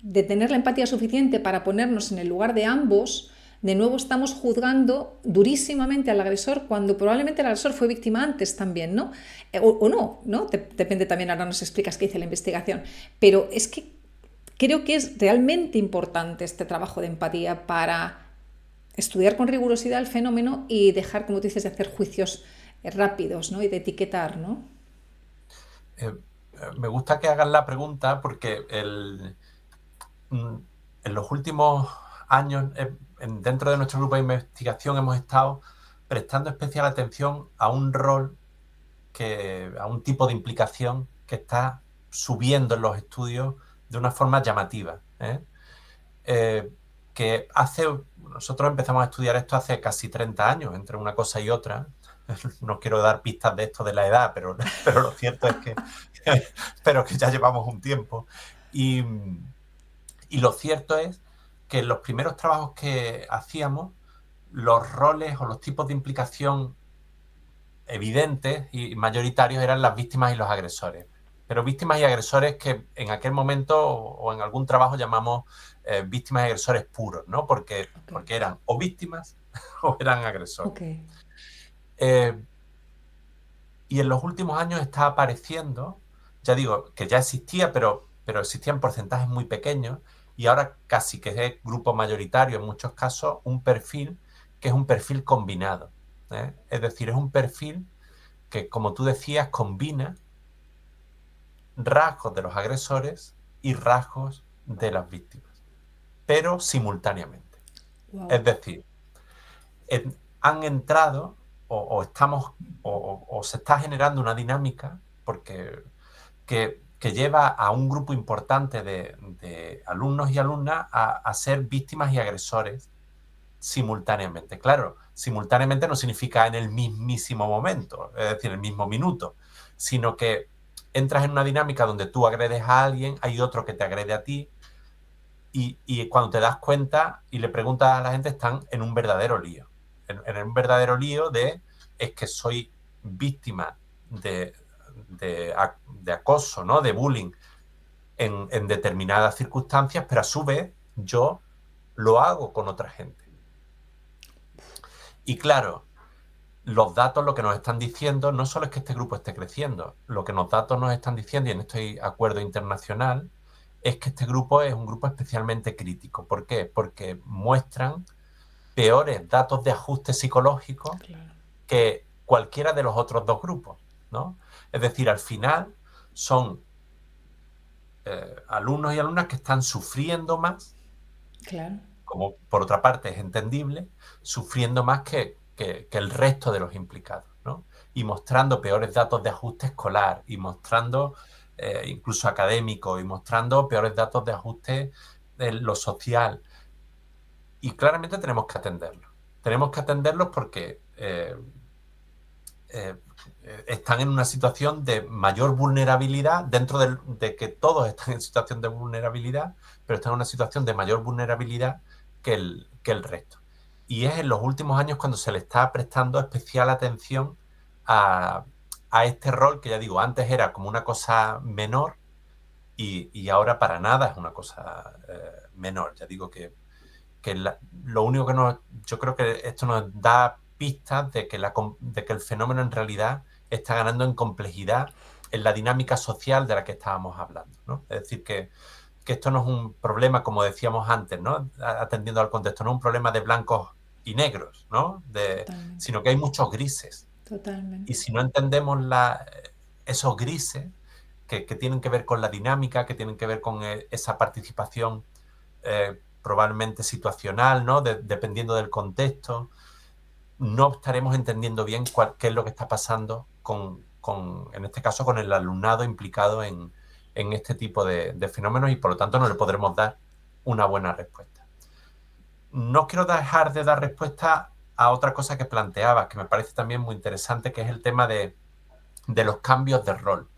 de tener la empatía suficiente para ponernos en el lugar de ambos, de nuevo estamos juzgando durísimamente al agresor cuando probablemente el agresor fue víctima antes también, ¿no? O no, ¿no? Depende también, ahora nos explicas qué dice la investigación. Pero es que creo que es realmente importante este trabajo de empatía para estudiar con rigurosidad el fenómeno y dejar, como tú dices, de hacer juicios rápidos, ¿no? Y de etiquetar, ¿no? Eh, Me gusta que hagas la pregunta porque en los últimos años, dentro de nuestro grupo de investigación, hemos estado prestando especial atención a un rol, a un tipo de implicación que está subiendo en los estudios de una forma llamativa. Nosotros empezamos a estudiar esto hace casi 30 años, entre una cosa y otra. No quiero dar pistas de esto de la edad, pero lo cierto es que, pero que ya llevamos un tiempo. Y lo cierto es que en los primeros trabajos que hacíamos, los roles o los tipos de implicación evidentes y mayoritarios eran las víctimas y los agresores. Pero víctimas y agresores que en aquel momento o en algún trabajo llamamos víctimas y agresores puros, ¿no? Porque eran o víctimas o eran agresores. Y en los últimos años está apareciendo, ya digo, que ya existía, pero existía en porcentajes muy pequeños, y ahora casi que es grupo mayoritario en muchos casos, un perfil que es un perfil combinado. Es decir, es un perfil que, como tú decías, combina rasgos de los agresores y rasgos de las víctimas, pero simultáneamente. Wow. Es decir, han entrado o se está generando una dinámica porque que lleva a un grupo importante de alumnos y alumnas a ser víctimas y agresores simultáneamente. Claro, simultáneamente no significa en el mismísimo momento, es decir, en el mismo minuto, sino que entras en una dinámica donde tú agredes a alguien, hay otro que te agrede a ti, y cuando te das cuenta y le preguntas a la gente, están en un verdadero lío. En un verdadero lío es que soy víctima de acoso, ¿no? De bullying en determinadas circunstancias, pero a su vez yo lo hago con otra gente. Y claro, los datos lo que nos están diciendo no solo es que este grupo esté creciendo, lo que los datos nos están diciendo, y en este acuerdo internacional, es que este grupo es un grupo especialmente crítico. ¿Por qué? Porque muestran peores datos de ajuste psicológico que cualquiera de los otros dos grupos, ¿no? Es decir, al final son alumnos y alumnas que están sufriendo más, claro, como por otra parte es entendible, sufriendo más que el resto de los implicados, ¿no? Y mostrando peores datos de ajuste escolar, y mostrando incluso académico, y mostrando peores datos de ajuste en lo social. Y claramente tenemos que atenderlos. Tenemos que atenderlos porque están en una situación de mayor vulnerabilidad, dentro de que todos están en situación de vulnerabilidad, pero están en una situación de mayor vulnerabilidad que el resto. Y es en los últimos años cuando se le está prestando especial atención a este rol que, ya digo, antes era como una cosa menor y ahora para nada es una cosa menor. Ya digo que lo único que yo creo que esto nos da pistas de que el fenómeno en realidad está ganando en complejidad en la dinámica social de la que estábamos hablando, ¿no? Es decir, que esto no es un problema, como decíamos antes, ¿no? Atendiendo al contexto, no es un problema de blancos y negros, ¿no? Sino que hay muchos grises. Totalmente. Y si no entendemos esos grises que tienen que ver con la dinámica, que tienen que ver con esa participación probablemente situacional, ¿no? Dependiendo del contexto, no estaremos entendiendo bien qué es lo que está pasando en este caso, con el alumnado implicado en este tipo de fenómenos, y por lo tanto no le podremos dar una buena respuesta. No quiero dejar de dar respuesta a otra cosa que planteabas, que me parece también muy interesante, que es el tema de los cambios de rol.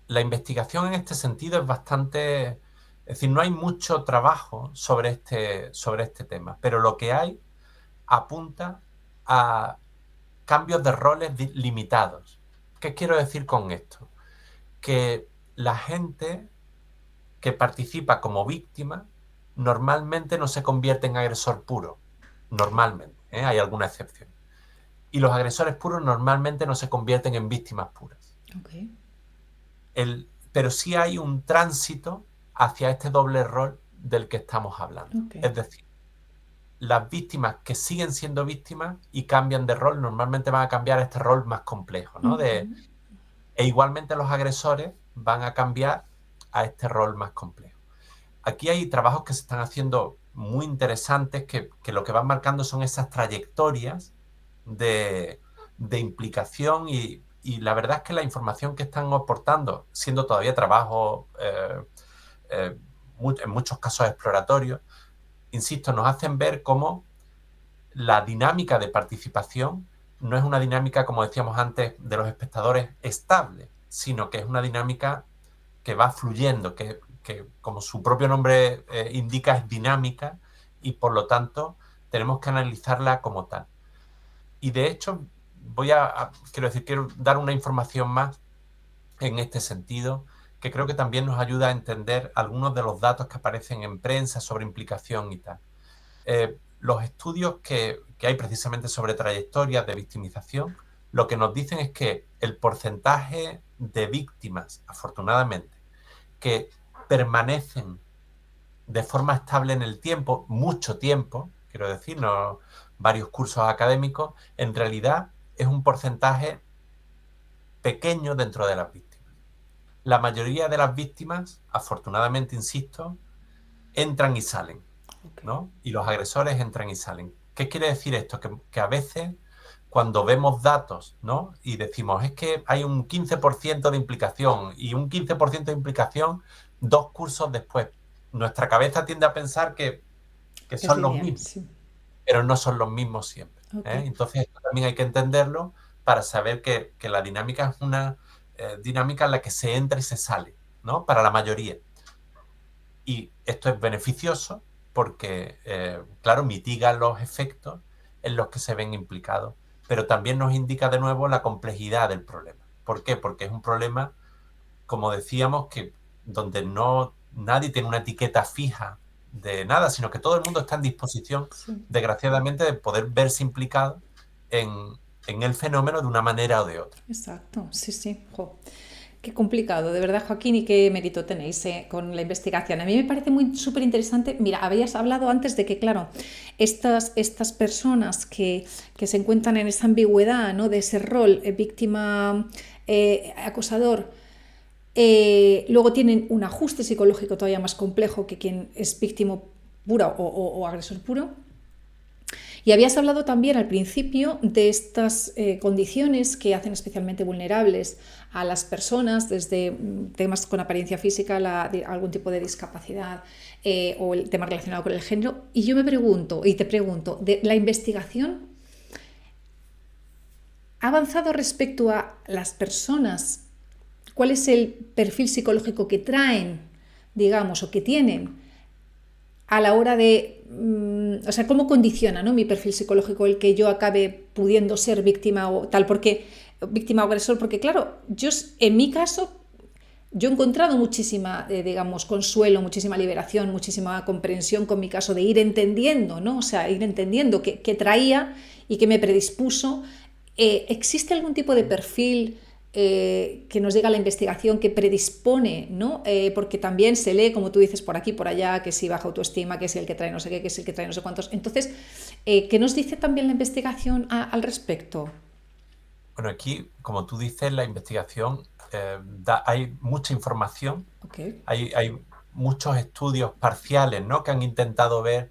La investigación en este sentido es bastante... Es decir, no hay mucho trabajo sobre este tema, pero lo que hay apunta a cambios de roles limitados. ¿Qué quiero decir con esto? Que la gente que participa como víctima normalmente no se convierte en agresor puro, normalmente, hay alguna excepción. Y los agresores puros normalmente no se convierten en víctimas puras. Okay. Pero sí hay un tránsito hacia este doble rol del que estamos hablando. Okay. Es decir, las víctimas que siguen siendo víctimas y cambian de rol, normalmente van a cambiar a este rol más complejo, ¿no? E igualmente los agresores van a cambiar a este rol más complejo. Aquí hay trabajos que se están haciendo muy interesantes que lo que van marcando son esas trayectorias de implicación y la verdad es que la información que están aportando, siendo todavía trabajos en muchos casos exploratorios, insisto, nos hacen ver cómo la dinámica de participación no es una dinámica, como decíamos antes, de los espectadores estable, sino que es una dinámica que va fluyendo, que como su propio nombre indica, es dinámica y por lo tanto tenemos que analizarla como tal. Y de hecho, quiero dar una información más en este sentido, que creo que también nos ayuda a entender algunos de los datos que aparecen en prensa sobre implicación y tal. Los estudios que hay precisamente sobre trayectorias de victimización, lo que nos dicen es que el porcentaje de víctimas, afortunadamente, que permanecen de forma estable en el tiempo, mucho tiempo, quiero decir, no varios cursos académicos, en realidad es un porcentaje pequeño dentro de las víctimas. La mayoría de las víctimas, afortunadamente, insisto, entran y salen, ¿no? Y los agresores entran y salen. ¿Qué quiere decir esto? Que a veces, cuando vemos datos, ¿no? Y decimos, es que hay un 15% de implicación y un 15% de implicación 2 cursos después. Nuestra cabeza tiende a pensar que son los mismos, sí, pero no son los mismos siempre. Okay. Entonces, esto también hay que entenderlo para saber que la dinámica es una dinámica en la que se entra y se sale, ¿no? Para la mayoría. Y esto es beneficioso porque, claro, mitiga los efectos en los que se ven implicados, pero también nos indica de nuevo la complejidad del problema. ¿Por qué? Porque es un problema, como decíamos, que donde nadie tiene una etiqueta fija de nada, sino que todo el mundo está en disposición, sí, desgraciadamente, de poder verse implicado en el fenómeno de una manera o de otra. Exacto, sí, sí. Jo. Qué complicado, de verdad, Joaquín, y qué mérito tenéis con la investigación. A mí me parece muy súper interesante. Mira, habías hablado antes de que, claro, estas personas que se encuentran en esa ambigüedad, ¿no? De ese rol, víctima, acosador, luego tienen un ajuste psicológico todavía más complejo que quien es víctima pura o agresor puro. Y habías hablado también al principio de estas condiciones que hacen especialmente vulnerables a las personas, desde temas con apariencia física, algún tipo de discapacidad o el tema relacionado con el género. Y yo me pregunto, y te pregunto, ¿de la investigación ha avanzado respecto a las personas? ¿Cuál es el perfil psicológico que traen, digamos, o que tienen a la hora de, o sea, cómo condiciona, ¿no?, mi perfil psicológico el que yo acabe pudiendo ser víctima o tal, porque víctima o agresor? Porque claro, en mi caso, yo he encontrado muchísima, digamos, consuelo, muchísima liberación, muchísima comprensión con mi caso de ir entendiendo, ¿no? O sea, ir entendiendo qué traía y qué me predispuso. ¿Existe algún tipo de perfil que nos llega a la investigación que predispone, ¿no? Porque también se lee, como tú dices, por aquí, por allá, que si baja autoestima, que si el que trae no sé qué, que si el que trae no sé cuántos. Entonces, ¿qué nos dice también la investigación al respecto? Bueno, aquí, como tú dices, la investigación hay mucha información, okay, hay muchos estudios parciales, ¿no?, que han intentado ver,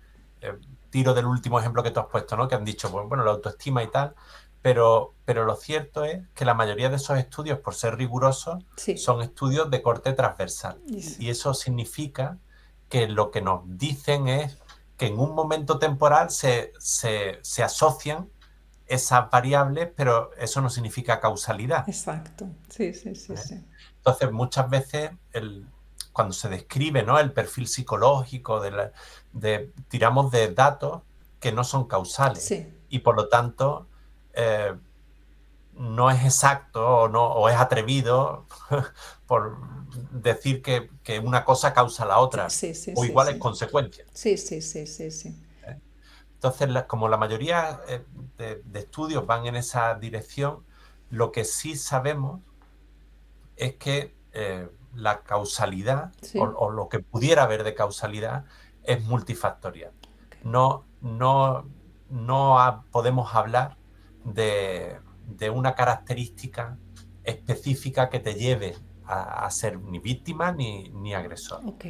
tiro del último ejemplo que tú has puesto, ¿no?, que han dicho, bueno, la autoestima y tal, pero lo cierto es que la mayoría de esos estudios, por ser rigurosos, sí, son estudios de corte transversal. Sí. Y eso significa que lo que nos dicen es que en un momento temporal se asocian esas variables, pero eso no significa causalidad. Exacto, sí, sí, sí, sí. Entonces, muchas veces, cuando se describe, ¿no?, el perfil psicológico, tiramos de datos que no son causales, sí, y por lo tanto no es exacto o es atrevido por decir que una cosa causa la otra, Sí, sí, o sí, igual es sí. consecuencia. Sí, sí, sí, sí, sí. Entonces, como la mayoría de estudios van en esa dirección, lo que sí sabemos es que la causalidad Sí. o lo que pudiera haber de causalidad es multifactorial. Ok. No podemos hablar de una característica específica que te lleve a ser ni víctima ni agresor. Ok.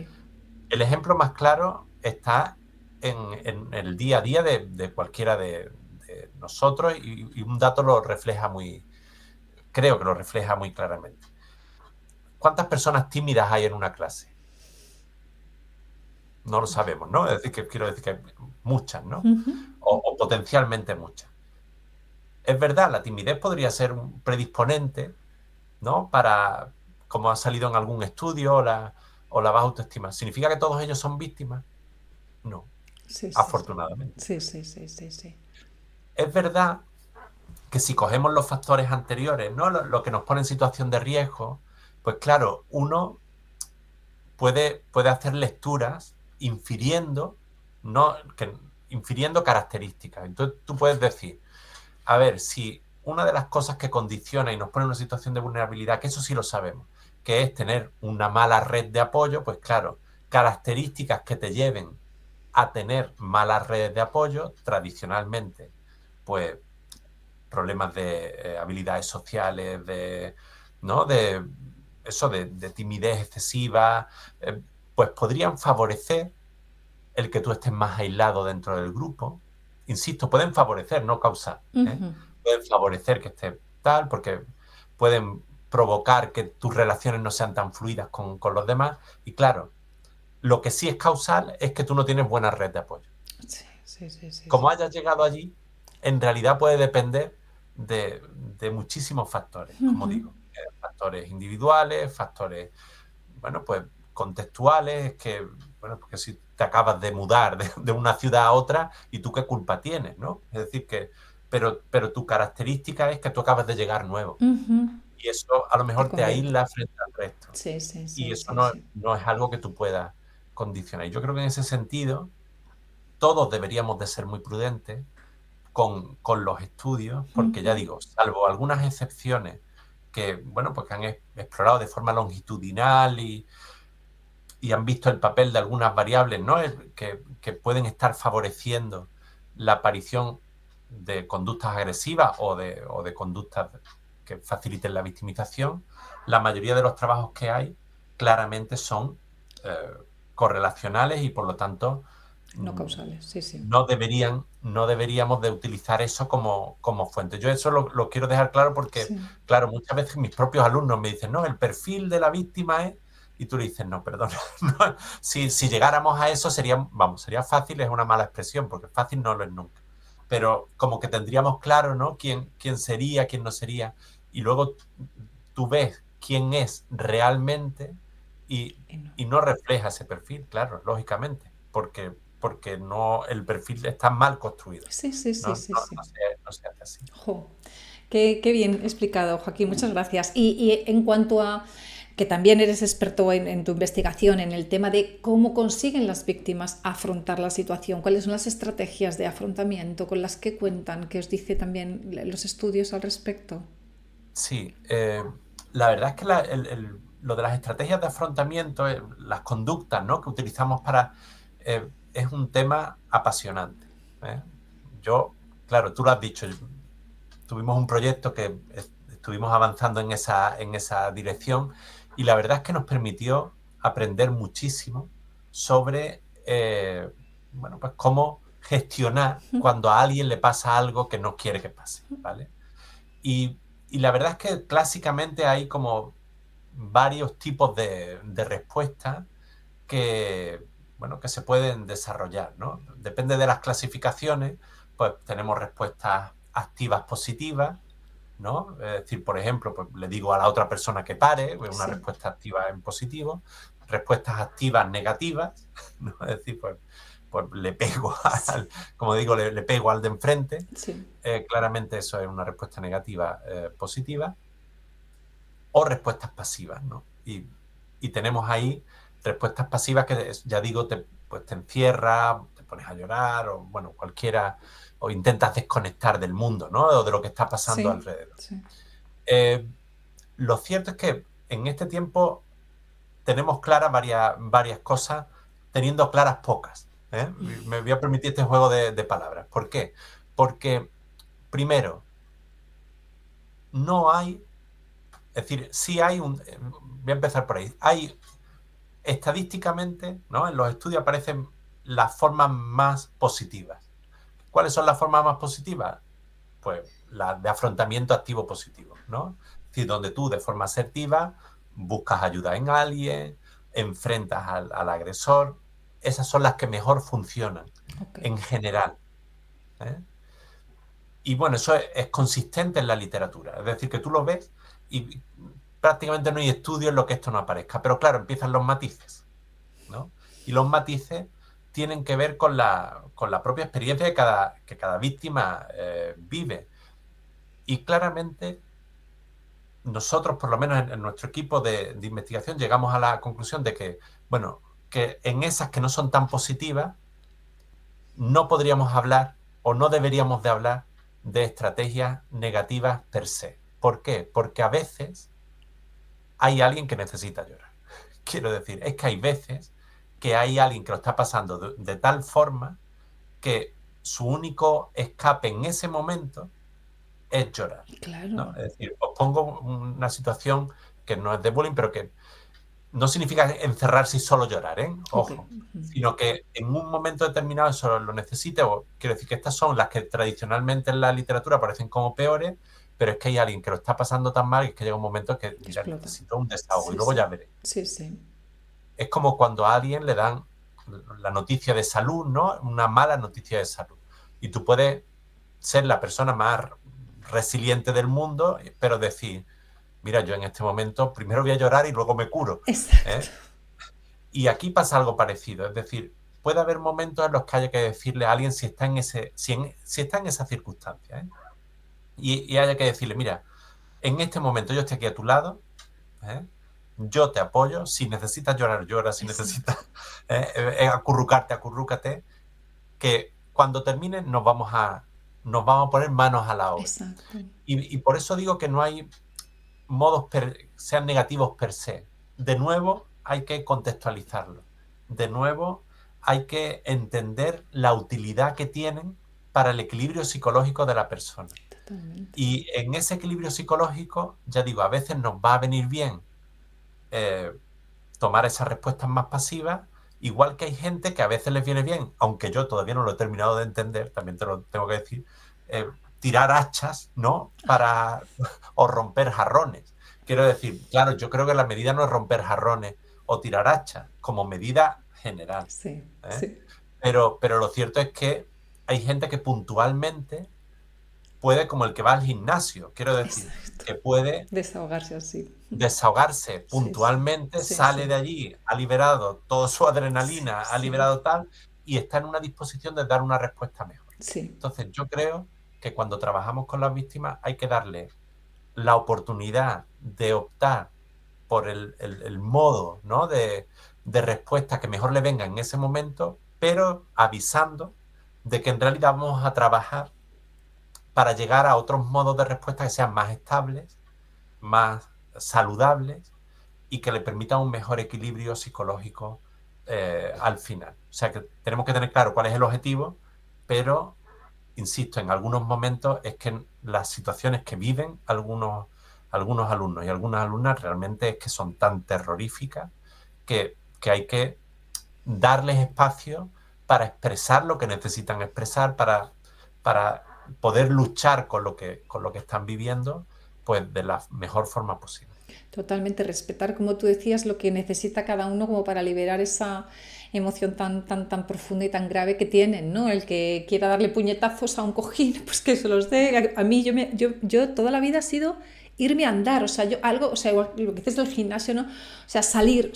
El ejemplo más claro está en el día a día de cualquiera de nosotros y un dato creo que lo refleja muy claramente. ¿Cuántas personas tímidas hay en una clase? No lo sabemos, ¿no? Es decir, que quiero decir que muchas, ¿no? Ujú. O potencialmente muchas. Es verdad, la timidez podría ser un predisponente, ¿no? Para, como ha salido en algún estudio, o la baja autoestima. ¿Significa que todos ellos son víctimas? No, Sí, sí, sí. afortunadamente. Sí, sí, sí, sí, sí. Es verdad que si cogemos los factores anteriores, ¿no? Lo que nos pone en situación de riesgo, pues claro, uno puede hacer lecturas infiriendo, ¿no? Infiriendo características. Entonces tú puedes decir, a ver, si una de las cosas que condiciona y nos pone en una situación de vulnerabilidad, que eso sí lo sabemos, que es tener una mala red de apoyo, pues claro, características que te lleven a tener malas redes de apoyo, tradicionalmente, pues problemas de habilidades sociales, ¿no? de timidez excesiva, pues podrían favorecer el que tú estés más aislado dentro del grupo. Insisto, pueden favorecer, no causar. Ujú. Pueden favorecer que estés tal, porque pueden provocar que tus relaciones no sean tan fluidas con los demás. Y claro, lo que sí es causal es que tú no tienes buena red de apoyo. Sí, sí, sí, sí, Como sí. hayas llegado allí, en realidad puede depender de muchísimos factores, como Ujú. digo. Factores individuales, factores, bueno, pues contextuales, que, bueno, porque si te acabas de mudar de una ciudad a otra, ¿y tú qué culpa tienes, no? Es decir, pero tu característica es que tú acabas de llegar nuevo. Ujú. Y eso a lo Te mejor te conviene. aísla frente al resto. Sí, sí, Y sí, eso sí, sí. no es algo que tú puedas condicionar. Y yo creo que en ese sentido, todos deberíamos de ser muy prudentes con los estudios, porque ya Ujú. digo, salvo algunas excepciones que, bueno, pues que han explorado de forma longitudinal y han visto el papel de algunas variables, ¿no? Que pueden estar favoreciendo la aparición de conductas agresivas o de conductas que faciliten la victimización. La mayoría de los trabajos que hay claramente son eh, correlacionales y por lo tanto No causales, sí, sí. no deberíamos de utilizar eso como fuente. Yo eso lo quiero dejar claro porque, Sí. claro, muchas veces mis propios alumnos me dicen, no, el perfil de la víctima es... Y tú le dices, no, perdona, no, si llegáramos a eso sería fácil, es una mala expresión, porque fácil no lo es nunca. Pero como que tendríamos claro, ¿no? Quién sería, quién no sería. Y luego tú ves quién es realmente y, Y no. y no refleja ese perfil, claro, lógicamente, porque no, el perfil está mal construido. Sí, sí, No, sí, no, sí, sí. no se hace así. Jo. Qué bien explicado, Joaquín, muchas gracias. Y en cuanto a que también eres experto en tu investigación en el tema de cómo consiguen las víctimas afrontar la situación, cuáles son las estrategias de afrontamiento con las que cuentan, que os dice también los estudios al respecto. Sí, la verdad es que lo de las estrategias de afrontamiento, las conductas, ¿no? que utilizamos es un tema apasionante. ¿eh? Yo, claro, tú lo has dicho, tuvimos un proyecto que estuvimos avanzando en esa dirección y la verdad es que nos permitió aprender muchísimo sobre bueno, pues cómo gestionar cuando a alguien le pasa algo que no quiere que pase, ¿vale? Y la verdad es que clásicamente hay como varios tipos de respuestas que, bueno, que se pueden desarrollar, ¿no? Depende de las clasificaciones, pues tenemos respuestas activas positivas, ¿no? Es decir, por ejemplo, pues le digo a la otra persona que pare, es una Sí, respuesta activa en positivo, respuestas activas negativas, ¿no? Es decir, pues le pego sí, como digo, le pego al de enfrente, sí. claramente eso es una respuesta negativa positiva, o respuestas pasivas, ¿no? y tenemos ahí respuestas pasivas que, ya digo, pues te encierra, te pones a llorar o, bueno, cualquiera, o intentas desconectar del mundo, ¿no? O de lo que está pasando Sí, alrededor. sí. Lo cierto es que en este tiempo tenemos claras varias cosas, teniendo claras pocas. Me voy a permitir este juego de palabras. ¿Por qué? Porque, primero, no hay, es decir, sí hay voy a empezar por ahí, hay estadísticamente, ¿no? En los estudios aparecen las formas más positivas. ¿Cuáles son las formas más positivas? Pues las de afrontamiento activo positivo, ¿no? Es decir, donde tú de forma asertiva buscas ayuda en alguien, enfrentas al agresor. Esas son las que mejor funcionan Ok. en general. ¿eh? Y bueno, eso es consistente en la literatura. Es decir, que tú lo ves y prácticamente no hay estudio en lo que esto no aparezca. Pero claro, empiezan los matices, ¿no? Y los matices tienen que ver con la propia experiencia que cada víctima vive. Y claramente nosotros, por lo menos en nuestro equipo de investigación, llegamos a la conclusión de que, bueno, que en esas que no son tan positivas, no podríamos hablar o no deberíamos de hablar de estrategias negativas per se. ¿Por qué? Porque a veces hay alguien que necesita llorar. Quiero decir, es que hay veces que hay alguien que lo está pasando de tal forma que su único escape en ese momento es llorar, ¿no? Claro. Es decir, os pongo una situación que no es de bullying, pero que no significa encerrarse y solo llorar, ¿eh? Ok. Ojo, sino que en un momento determinado eso lo necesite, o quiero decir que estas son las que tradicionalmente en la literatura parecen como peores, pero es que hay alguien que lo está pasando tan mal que es que llega un momento que, mira, Explota. necesito un desahogo y Sí, luego sí. ya veré. Sí, sí. Es como cuando a alguien le dan la noticia de salud, ¿no? Una mala noticia de salud. Y tú puedes ser la persona más resiliente del mundo, pero decir, mira, yo en este momento primero voy a llorar y luego me curo. Exacto. ¿eh? Y aquí pasa algo parecido, es decir, puede haber momentos en los que haya que decirle a alguien si está en esa circunstancia, ¿eh? Y haya que decirle, mira, en este momento yo estoy aquí a tu lado, ¿eh? Yo te apoyo, si necesitas llorar, llora, si Exacto. necesitas acurrucarte, acurrúcate, que cuando termine nos vamos a poner manos a la obra. Exacto. Y por eso digo que no hay modos sean negativos per se. De nuevo, hay que contextualizarlo. De nuevo, hay que entender la utilidad que tienen para el equilibrio psicológico de la persona. Totalmente. Y en ese equilibrio psicológico, ya digo, a veces nos va a venir bien tomar esas respuestas más pasivas, igual que hay gente que a veces les viene bien, aunque yo todavía no lo he terminado de entender, también te lo tengo que decir, tirar hachas, ¿no? O romper jarrones. Quiero decir, claro, yo creo que la medida no es romper jarrones o tirar hachas, como medida general. Sí, ¿eh? sí. Pero lo cierto es que hay gente que puntualmente puede, como el que va al gimnasio, quiero decir, Exacto. que puede Desahogarse así. desahogarse Sí, sí. puntualmente, Sí, sale de sí. allí, ha liberado toda su Sí, adrenalina, ha sí. liberado tal, y está en una disposición de dar una respuesta mejor. Sí. Entonces, yo creo que cuando trabajamos con las víctimas hay que darle la oportunidad de optar por el modo, ¿no? de respuesta que mejor le venga en ese momento, pero avisando de que en realidad vamos a trabajar para llegar a otros modos de respuesta que sean más estables, más saludables y que le permitan un mejor equilibrio psicológico al final. O sea que tenemos que tener claro cuál es el objetivo, pero, insisto, en algunos momentos es que las situaciones que viven algunos alumnos y algunas alumnas realmente es que son tan terroríficas que hay que darles espacio para expresar lo que necesitan expresar, para poder luchar con lo que están viviendo, pues de la mejor forma posible. Totalmente respetar, como tú decías, lo que necesita cada uno como para liberar esa emoción tan profunda y tan grave que tienen, ¿no? El que quiera darle puñetazos a un cojín, pues que se los dé. A mí, yo toda la vida ha sido irme a andar, o sea, yo algo, o sea, igual lo que dices del gimnasio, ¿no? O sea, salir,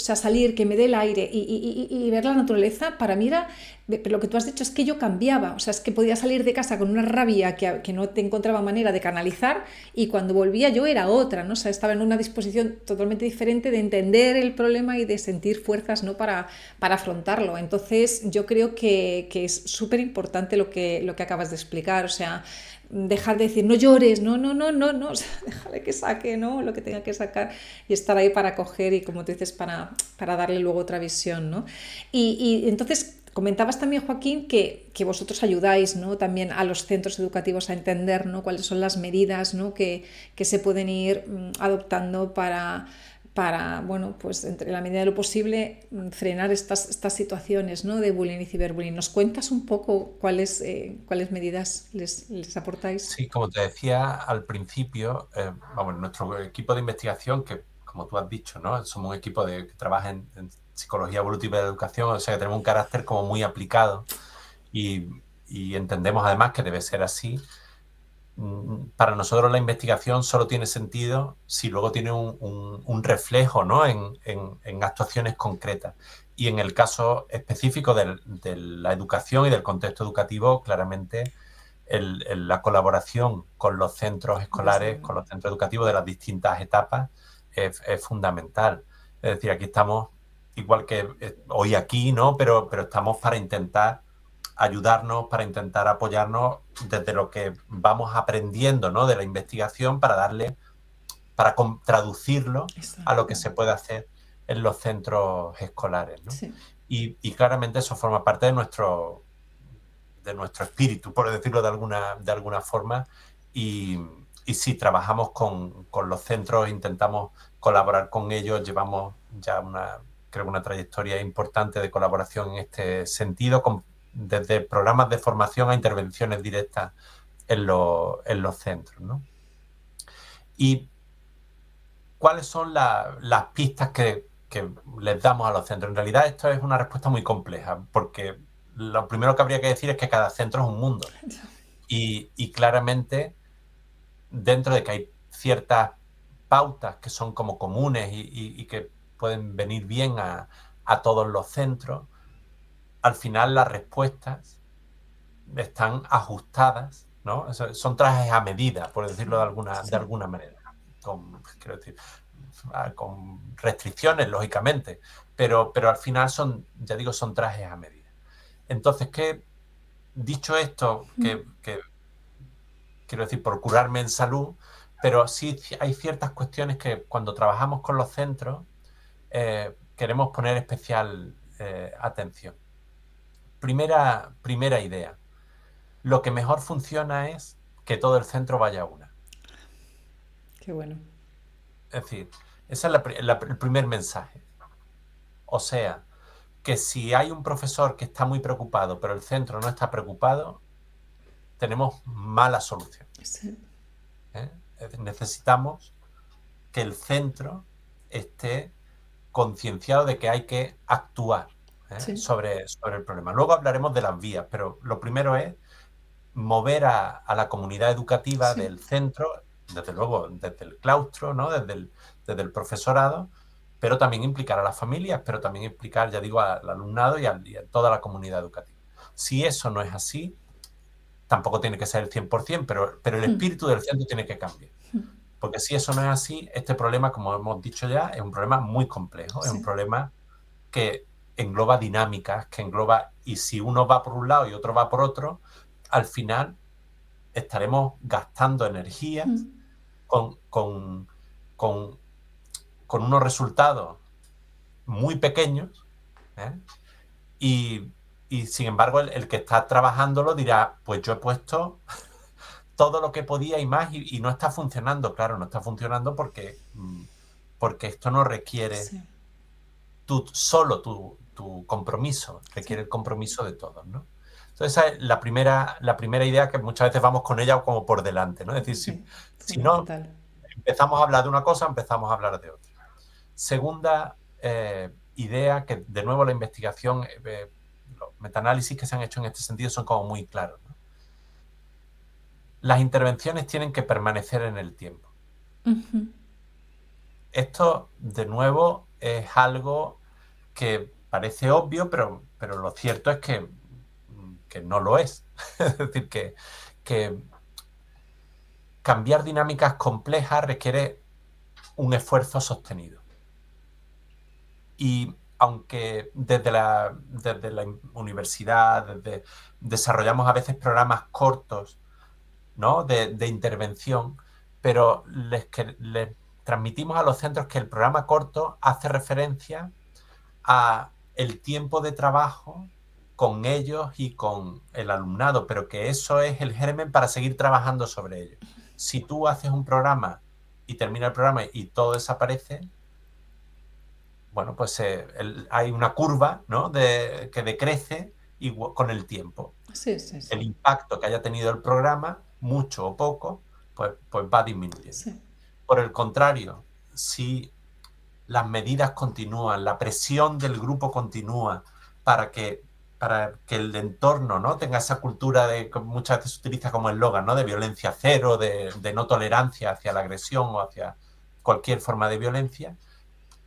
que me dé el aire y ver la naturaleza, para mí era Pero lo que tú has dicho es que yo cambiaba, o sea, es que podía salir de casa con una rabia que no te encontraba manera de canalizar y cuando volvía yo era otra, ¿no? O sea, estaba en una disposición totalmente diferente de entender el problema y de sentir fuerzas, ¿no? Para afrontarlo. Entonces, yo creo que es súper importante lo que acabas de explicar, o sea, dejar de decir no llores, no, no, no, no, no, o sea, déjale que saque, ¿no? Lo que tenga que sacar y estar ahí para coger y, como tú dices, para darle luego otra visión, ¿no? Y entonces comentabas también, Joaquín, que vosotros ayudáis, ¿no? También a los centros educativos a entender, ¿no? Cuáles son las medidas, ¿no? que se pueden ir adoptando para, bueno, pues entre la medida de lo posible frenar estas situaciones, ¿no? De bullying y ciberbullying. ¿Nos cuentas un poco cuáles medidas les aportáis? Sí, como te decía al principio, vamos, nuestro equipo de investigación, que como tú has dicho, ¿no? Somos un equipo que trabaja en psicología evolutiva de la educación, o sea que tenemos un carácter como muy aplicado y, y entendemos además que debe ser así. Para nosotros la investigación solo tiene sentido si luego tiene un reflejo, ¿no? en actuaciones concretas. Y en el caso específico de la educación y del contexto educativo, claramente la colaboración con los centros Desde escolares, luego. con los centros educativos de las distintas etapas es fundamental. Es decir, aquí estamos, igual que hoy aquí, ¿no? Pero estamos para intentar ayudarnos, para intentar apoyarnos desde lo que vamos aprendiendo, ¿no? De la investigación para traducirlo a lo que Exacto. se puede hacer en los centros escolares, ¿no? Sí. Y claramente eso forma parte de nuestro espíritu, por decirlo de alguna forma, y sí, trabajamos con los centros, intentamos colaborar con ellos, llevamos ya creo, una trayectoria importante de colaboración en este sentido, desde programas de formación a intervenciones directas en los centros, ¿no? Y cuáles son las pistas que les damos a los centros. En realidad esto es una respuesta muy compleja, porque lo primero que habría que decir es que cada centro es un mundo. Y claramente, dentro de que hay ciertas pautas que son como comunes y que pueden venir bien a todos los centros, al final las respuestas están ajustadas, ¿no? O sea, son trajes a medida, por decirlo Sí, de sí. alguna manera. Quiero decir, con restricciones, lógicamente, pero al final ya digo, son trajes a medida. Entonces, dicho esto, que quiero decir, por curarme en salud, pero sí hay ciertas cuestiones que cuando trabajamos con los centros queremos poner especial atención. Primera idea. Lo que mejor funciona es que todo el centro vaya a una. Qué bueno. Es decir, ese es el primer mensaje. O sea, que si hay un profesor que está muy preocupado, pero el centro no está preocupado, tenemos mala solución. Sí. ¿Eh? Necesitamos que el centro esté concienciado de que hay que actuar Sí. sobre el problema. Luego hablaremos de las vías, pero lo primero es mover a la comunidad educativa Sí. del centro, desde luego desde el claustro, ¿no? desde el profesorado, pero también implicar a las familias, pero también implicar, ya digo, al alumnado y a toda la comunidad educativa. Si eso no es así, tampoco tiene que ser el 100%, pero el espíritu del centro tiene que cambiar. Porque si eso no es así, este problema, como hemos dicho ya, es un problema muy complejo, es un Sí. problema que engloba dinámicas, que engloba, y si uno va por un lado y otro va por otro, al final estaremos gastando energías con, con, con, con unos resultados muy pequeños, ¿eh? y, y, sin embargo el que está trabajándolo dirá, pues yo he puesto todo lo que podía y más y no está funcionando. Claro, no está funcionando porque esto no requiere Sí. solo tu compromiso, Sí. requiere el compromiso de todos, ¿no? Entonces esa es la primera idea que muchas veces vamos con ella como por delante, ¿no? Es decir, Sí. si no Fundamental. empezamos a hablar de una cosa, empezamos a hablar de otra. Segunda idea, que de nuevo la investigación, los metaanálisis que se han hecho en este sentido son como muy claros, ¿no? Las intervenciones tienen que permanecer en el tiempo. Esto, de nuevo, es algo que parece obvio, pero lo cierto es que que no lo es. Es decir, que cambiar dinámicas complejas requiere un esfuerzo sostenido. Y aunque desde la universidad desarrollamos a veces programas cortos, ¿no?, de intervención, pero les transmitimos a los centros que el programa corto hace referencia a el tiempo de trabajo con ellos y con el alumnado, pero que eso es el germen para seguir trabajando sobre ello. Si tú haces un programa y termina el programa y todo desaparece, bueno, pues hay una curva, ¿no?, que decrece con el tiempo. Sí, sí, El sí. impacto que haya tenido el programa, mucho o poco, pues va disminuyendo. Sí. Por el contrario, si las medidas continúan, la presión del grupo continúa para que el entorno, ¿no?, tenga esa cultura que muchas veces se utiliza como eslogan, ¿no?, de violencia cero, de no tolerancia hacia la agresión o hacia cualquier forma de violencia,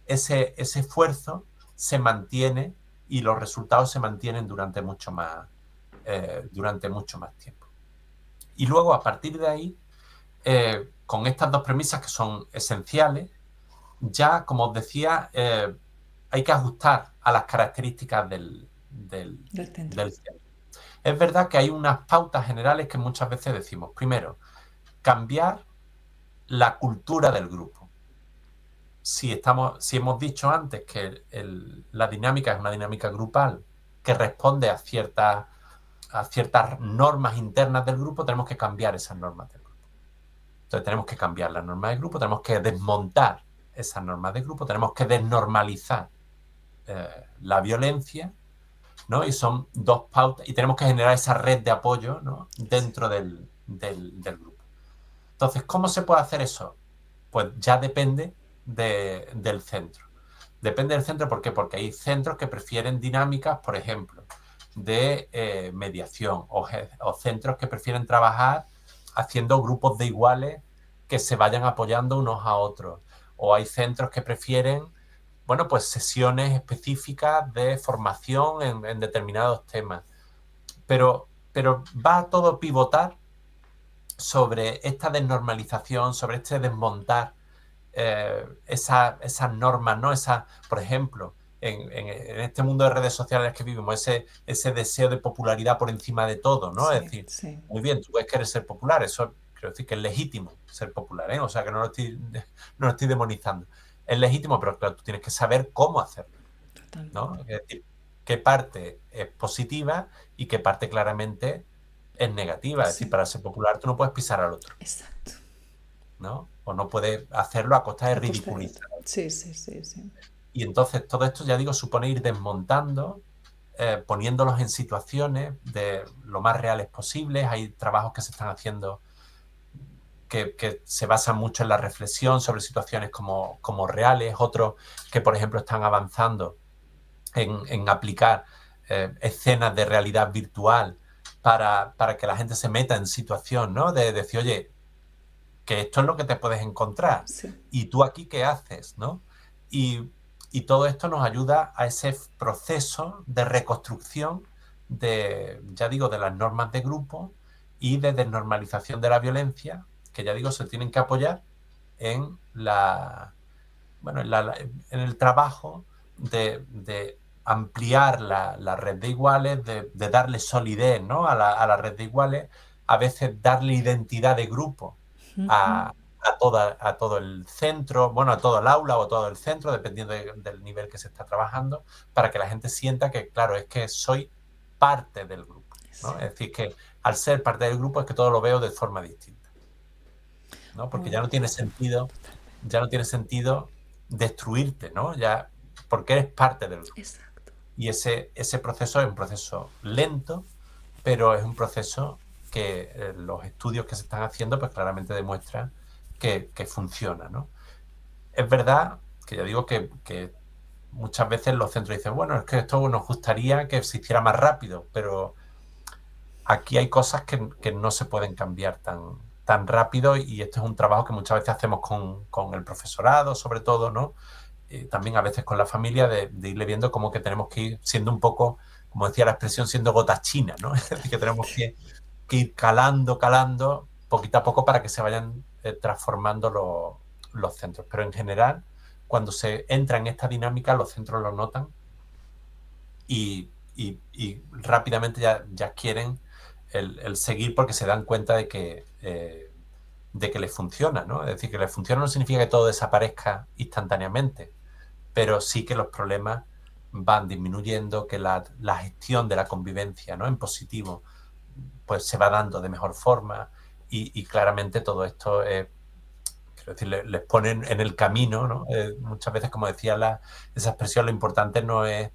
ese esfuerzo se mantiene y los resultados se mantienen durante mucho más tiempo. Y luego, a partir de ahí, con estas dos premisas que son esenciales, ya, como os decía, hay que ajustar a las características del centro. centro. Es verdad que hay unas pautas generales que muchas veces decimos. Primero, cambiar la cultura del grupo. Si hemos dicho antes que la dinámica es una dinámica grupal que responde a ciertas normas internas del grupo, tenemos que cambiar esas normas del grupo. Entonces tenemos que cambiar las normas del grupo, tenemos que desmontar esas normas del grupo, tenemos que desnormalizar la violencia, ¿no? Y son dos pautas, y tenemos que generar esa red de apoyo, ¿no?, dentro del grupo. Entonces, ¿cómo se puede hacer eso? Pues ya depende del centro. Depende del centro, ¿por qué? Porque hay centros que prefieren dinámicas, por ejemplo, de mediación, o centros que prefieren trabajar haciendo grupos de iguales que se vayan apoyando unos a otros. O hay centros que prefieren, bueno, pues sesiones específicas de formación en determinados temas. Pero va todo a pivotar sobre esta desnormalización, sobre este desmontar esas normas, ¿no? Por ejemplo, en este mundo de redes sociales que vivimos, ese deseo de popularidad por encima de todo, ¿no? Sí, Es decir, sí. muy bien, tú puedes querer ser popular, eso quiero decir que es legítimo ser popular, ¿eh? O sea, que no lo estoy demonizando. Es legítimo, pero claro, tú tienes que saber cómo hacerlo, ¿no? Es decir, qué parte es positiva y qué parte claramente es negativa. Es decir, para ser popular tú no puedes pisar al otro. Exacto. ¿No? O no puedes hacerlo a costa de ridiculizar. Sí, sí, sí, sí. Y entonces todo esto, ya digo, supone ir desmontando, poniéndolos en situaciones de lo más reales posibles. Hay trabajos que se están haciendo que se basan mucho en la reflexión sobre situaciones como reales, otros que, por ejemplo, están avanzando en aplicar escenas de realidad virtual para que la gente se meta en situación, ¿no? De decir, oye, que esto es lo que te puedes encontrar. Sí. ¿Y tú aquí qué haces? ¿No? Y todo esto nos ayuda a ese proceso de reconstrucción ya digo, de las normas de grupo y de desnormalización de la violencia, que ya digo, se tienen que apoyar en en el trabajo de ampliar la red de iguales, de darle solidez, ¿no?, a la red de iguales, a veces darle identidad de grupo a todo el centro, bueno, a todo el aula o a todo el centro, dependiendo del nivel que se está trabajando, para que la gente sienta que, claro, es que soy parte del grupo, ¿no? Es decir, que al ser parte del grupo es que todo lo veo de forma distinta, ¿no? Porque ya no tiene sentido destruirte, ¿no? Ya, porque eres parte del grupo. Exacto. Y ese proceso es un proceso lento, pero es un proceso que los estudios que se están haciendo pues claramente demuestran que funciona, ¿no? Es verdad que ya digo que muchas veces los centros dicen, bueno, es que esto nos gustaría que se hiciera más rápido, pero aquí hay cosas que no se pueden cambiar tan rápido, y esto es un trabajo que muchas veces hacemos con el profesorado, sobre todo, ¿no? También a veces con la familia, de irle viendo cómo que tenemos que ir siendo un poco como decía la expresión, siendo gotas chinas, ¿no? Es decir, que tenemos que ir calando, calando, poquito a poco para que se vayan transformando los centros. Pero en general, cuando se entra en esta dinámica, los centros lo notan y rápidamente ya quieren el seguir porque se dan cuenta de que les funciona, ¿no? Es decir, que les funciona no significa que todo desaparezca instantáneamente, pero sí que los problemas van disminuyendo, que la gestión de la convivencia, ¿no?, en positivo, pues se va dando de mejor forma y claramente todo esto quiero decir, les ponen en el camino, ¿no? Muchas veces, como decía esa expresión, lo importante no es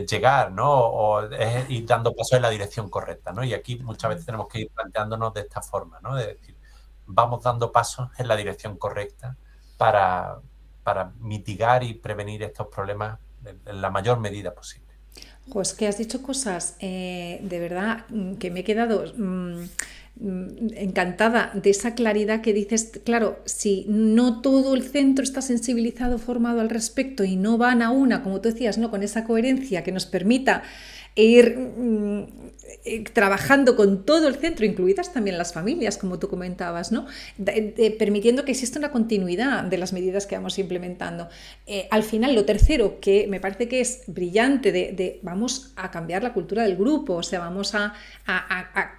llegar, ¿no? O es ir dando pasos en la dirección correcta, ¿no? Y aquí muchas veces tenemos que ir planteándonos de esta forma, ¿no? De decir, vamos dando pasos en la dirección correcta para mitigar y prevenir estos problemas en la mayor medida posible. Pues que has dicho cosas, de verdad, que me he quedado encantada de esa claridad que dices. Claro, si no todo el centro está sensibilizado, formado al respecto y no van a una, como tú decías, ¿no?, con esa coherencia que nos permita ir trabajando con todo el centro, incluidas también las familias, como tú comentabas, ¿no?, permitiendo que exista una continuidad de las medidas que vamos implementando. Al final, lo tercero, que me parece que es brillante, vamos a cambiar la cultura del grupo, o sea, vamos a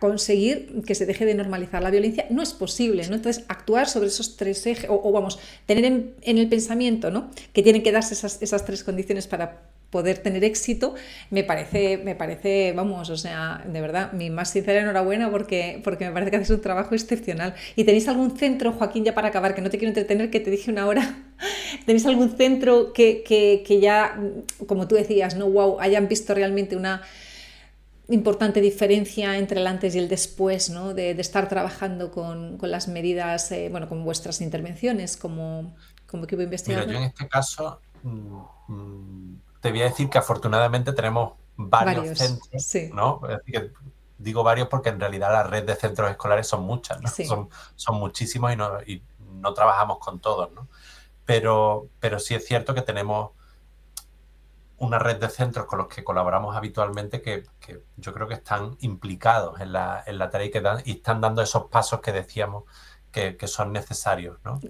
conseguir que se deje de normalizar la violencia. No es posible, ¿no? Entonces, actuar sobre esos tres ejes, o vamos, tener en el pensamiento, ¿no?, que tienen que darse esas tres condiciones para poder tener éxito, me parece, vamos, o sea, de verdad, mi más sincera enhorabuena porque me parece que haces un trabajo excepcional. ¿Y tenéis algún centro, Joaquín, ya para acabar, que no te quiero entretener, que te dije una hora? ¿Tenéis algún centro que ya, como tú decías, no, wow, hayan visto realmente una importante diferencia entre el antes y el después, ¿no?, de estar trabajando con las medidas, bueno, con vuestras intervenciones como equipo Mira, yo investigador? en este caso te voy a decir que afortunadamente tenemos varios Varios, centros, sí, ¿no? Es decir, que digo varios porque en realidad la red de centros escolares son muchas, ¿no? sí. Son muchísimos y no trabajamos con todos, ¿no? Pero sí es cierto que tenemos una red de centros con los que colaboramos habitualmente que yo creo que están implicados en la tarea y están dando esos pasos que decíamos que son necesarios, ¿no?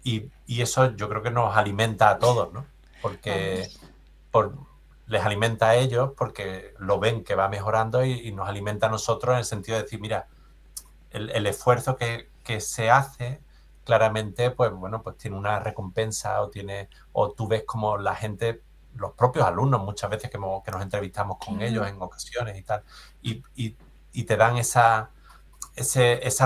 Y eso yo creo que nos alimenta a todos, ¿no? Porque Vamos. les alimenta a ellos porque lo ven que va mejorando y nos alimenta a nosotros en el sentido de decir, mira, el esfuerzo que se hace claramente, pues bueno, pues tiene una recompensa o tú ves como la gente, los propios alumnos muchas veces que nos entrevistamos con ellos Claro. en ocasiones y tal, y te dan esa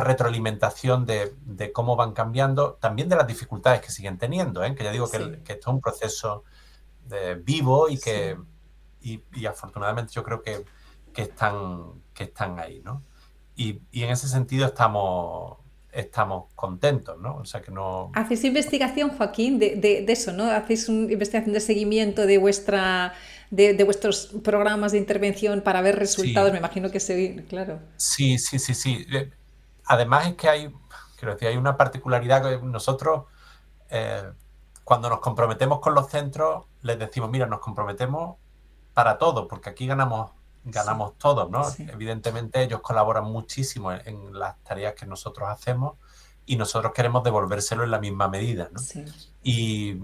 retroalimentación de cómo van cambiando, también de las dificultades que siguen teniendo, ¿eh? Que ya digo que Sí, esto es un proceso vivo sí. y afortunadamente yo creo que están ahí, ¿no? Y en ese sentido estamos contentos, ¿no? O sea que no... Hacéis investigación, Joaquín, de eso, ¿no? Hacéis una investigación de seguimiento de vuestros programas de intervención para ver resultados. Sí, Me imagino que sí, claro. sí, sí, sí, sí. Además es que quiero decir, hay una particularidad que nosotros, eh, cuando nos comprometemos con los centros, les decimos, mira, nos comprometemos para todo, porque aquí ganamos Sí, todos, ¿no? sí, Evidentemente ellos colaboran muchísimo en las tareas que nosotros hacemos y nosotros queremos devolvérselo en la misma medida, ¿no? sí, Y,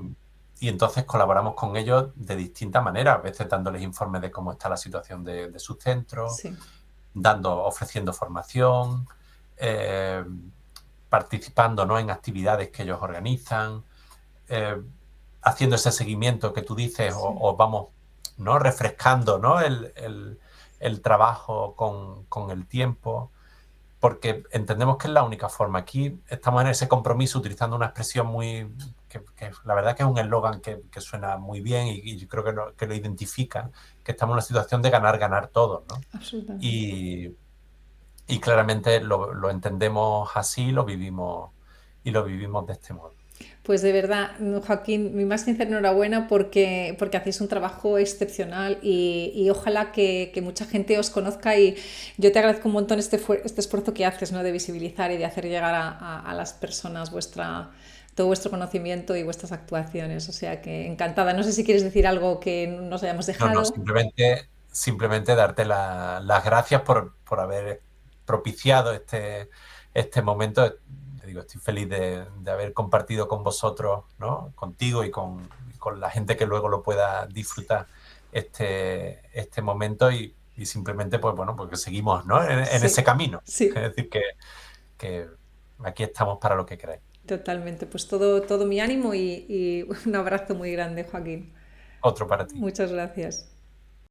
y entonces colaboramos con ellos de distintas maneras, a veces dándoles informes de cómo está la situación de su centro, sí. ofreciendo formación, eh, participando, ¿no?, en actividades que ellos organizan, eh, haciendo ese seguimiento que tú dices, Sí. o vamos, ¿no?, refrescando, ¿no?, el trabajo con el tiempo, porque entendemos que es la única forma. Aquí estamos en ese compromiso utilizando una expresión que la verdad que es un eslogan que suena muy bien y yo creo que lo identifica, que estamos en una situación de ganar, ganar todos, ¿no? Absolutamente. Y claramente lo entendemos así y lo vivimos de este modo. Pues de verdad, Joaquín, mi más sincera enhorabuena porque hacéis un trabajo excepcional y ojalá que mucha gente os conozca, y yo te agradezco un montón este esfuerzo que haces, ¿no?, de visibilizar y de hacer llegar a las personas todo vuestro conocimiento y vuestras actuaciones. O sea que encantada. No sé si quieres decir algo que nos hayamos No, dejado. simplemente simplemente darte las gracias por haber propiciado este momento. Te digo, estoy feliz de haber compartido con vosotros, ¿no? Contigo y con la gente que luego lo pueda disfrutar este momento y simplemente, pues bueno, porque seguimos, ¿no? En ese Sí, camino. Es sí, decir, que aquí estamos para lo que queráis. totalmente. Pues todo mi ánimo y un abrazo muy grande, Joaquín. Otro para ti. Muchas gracias.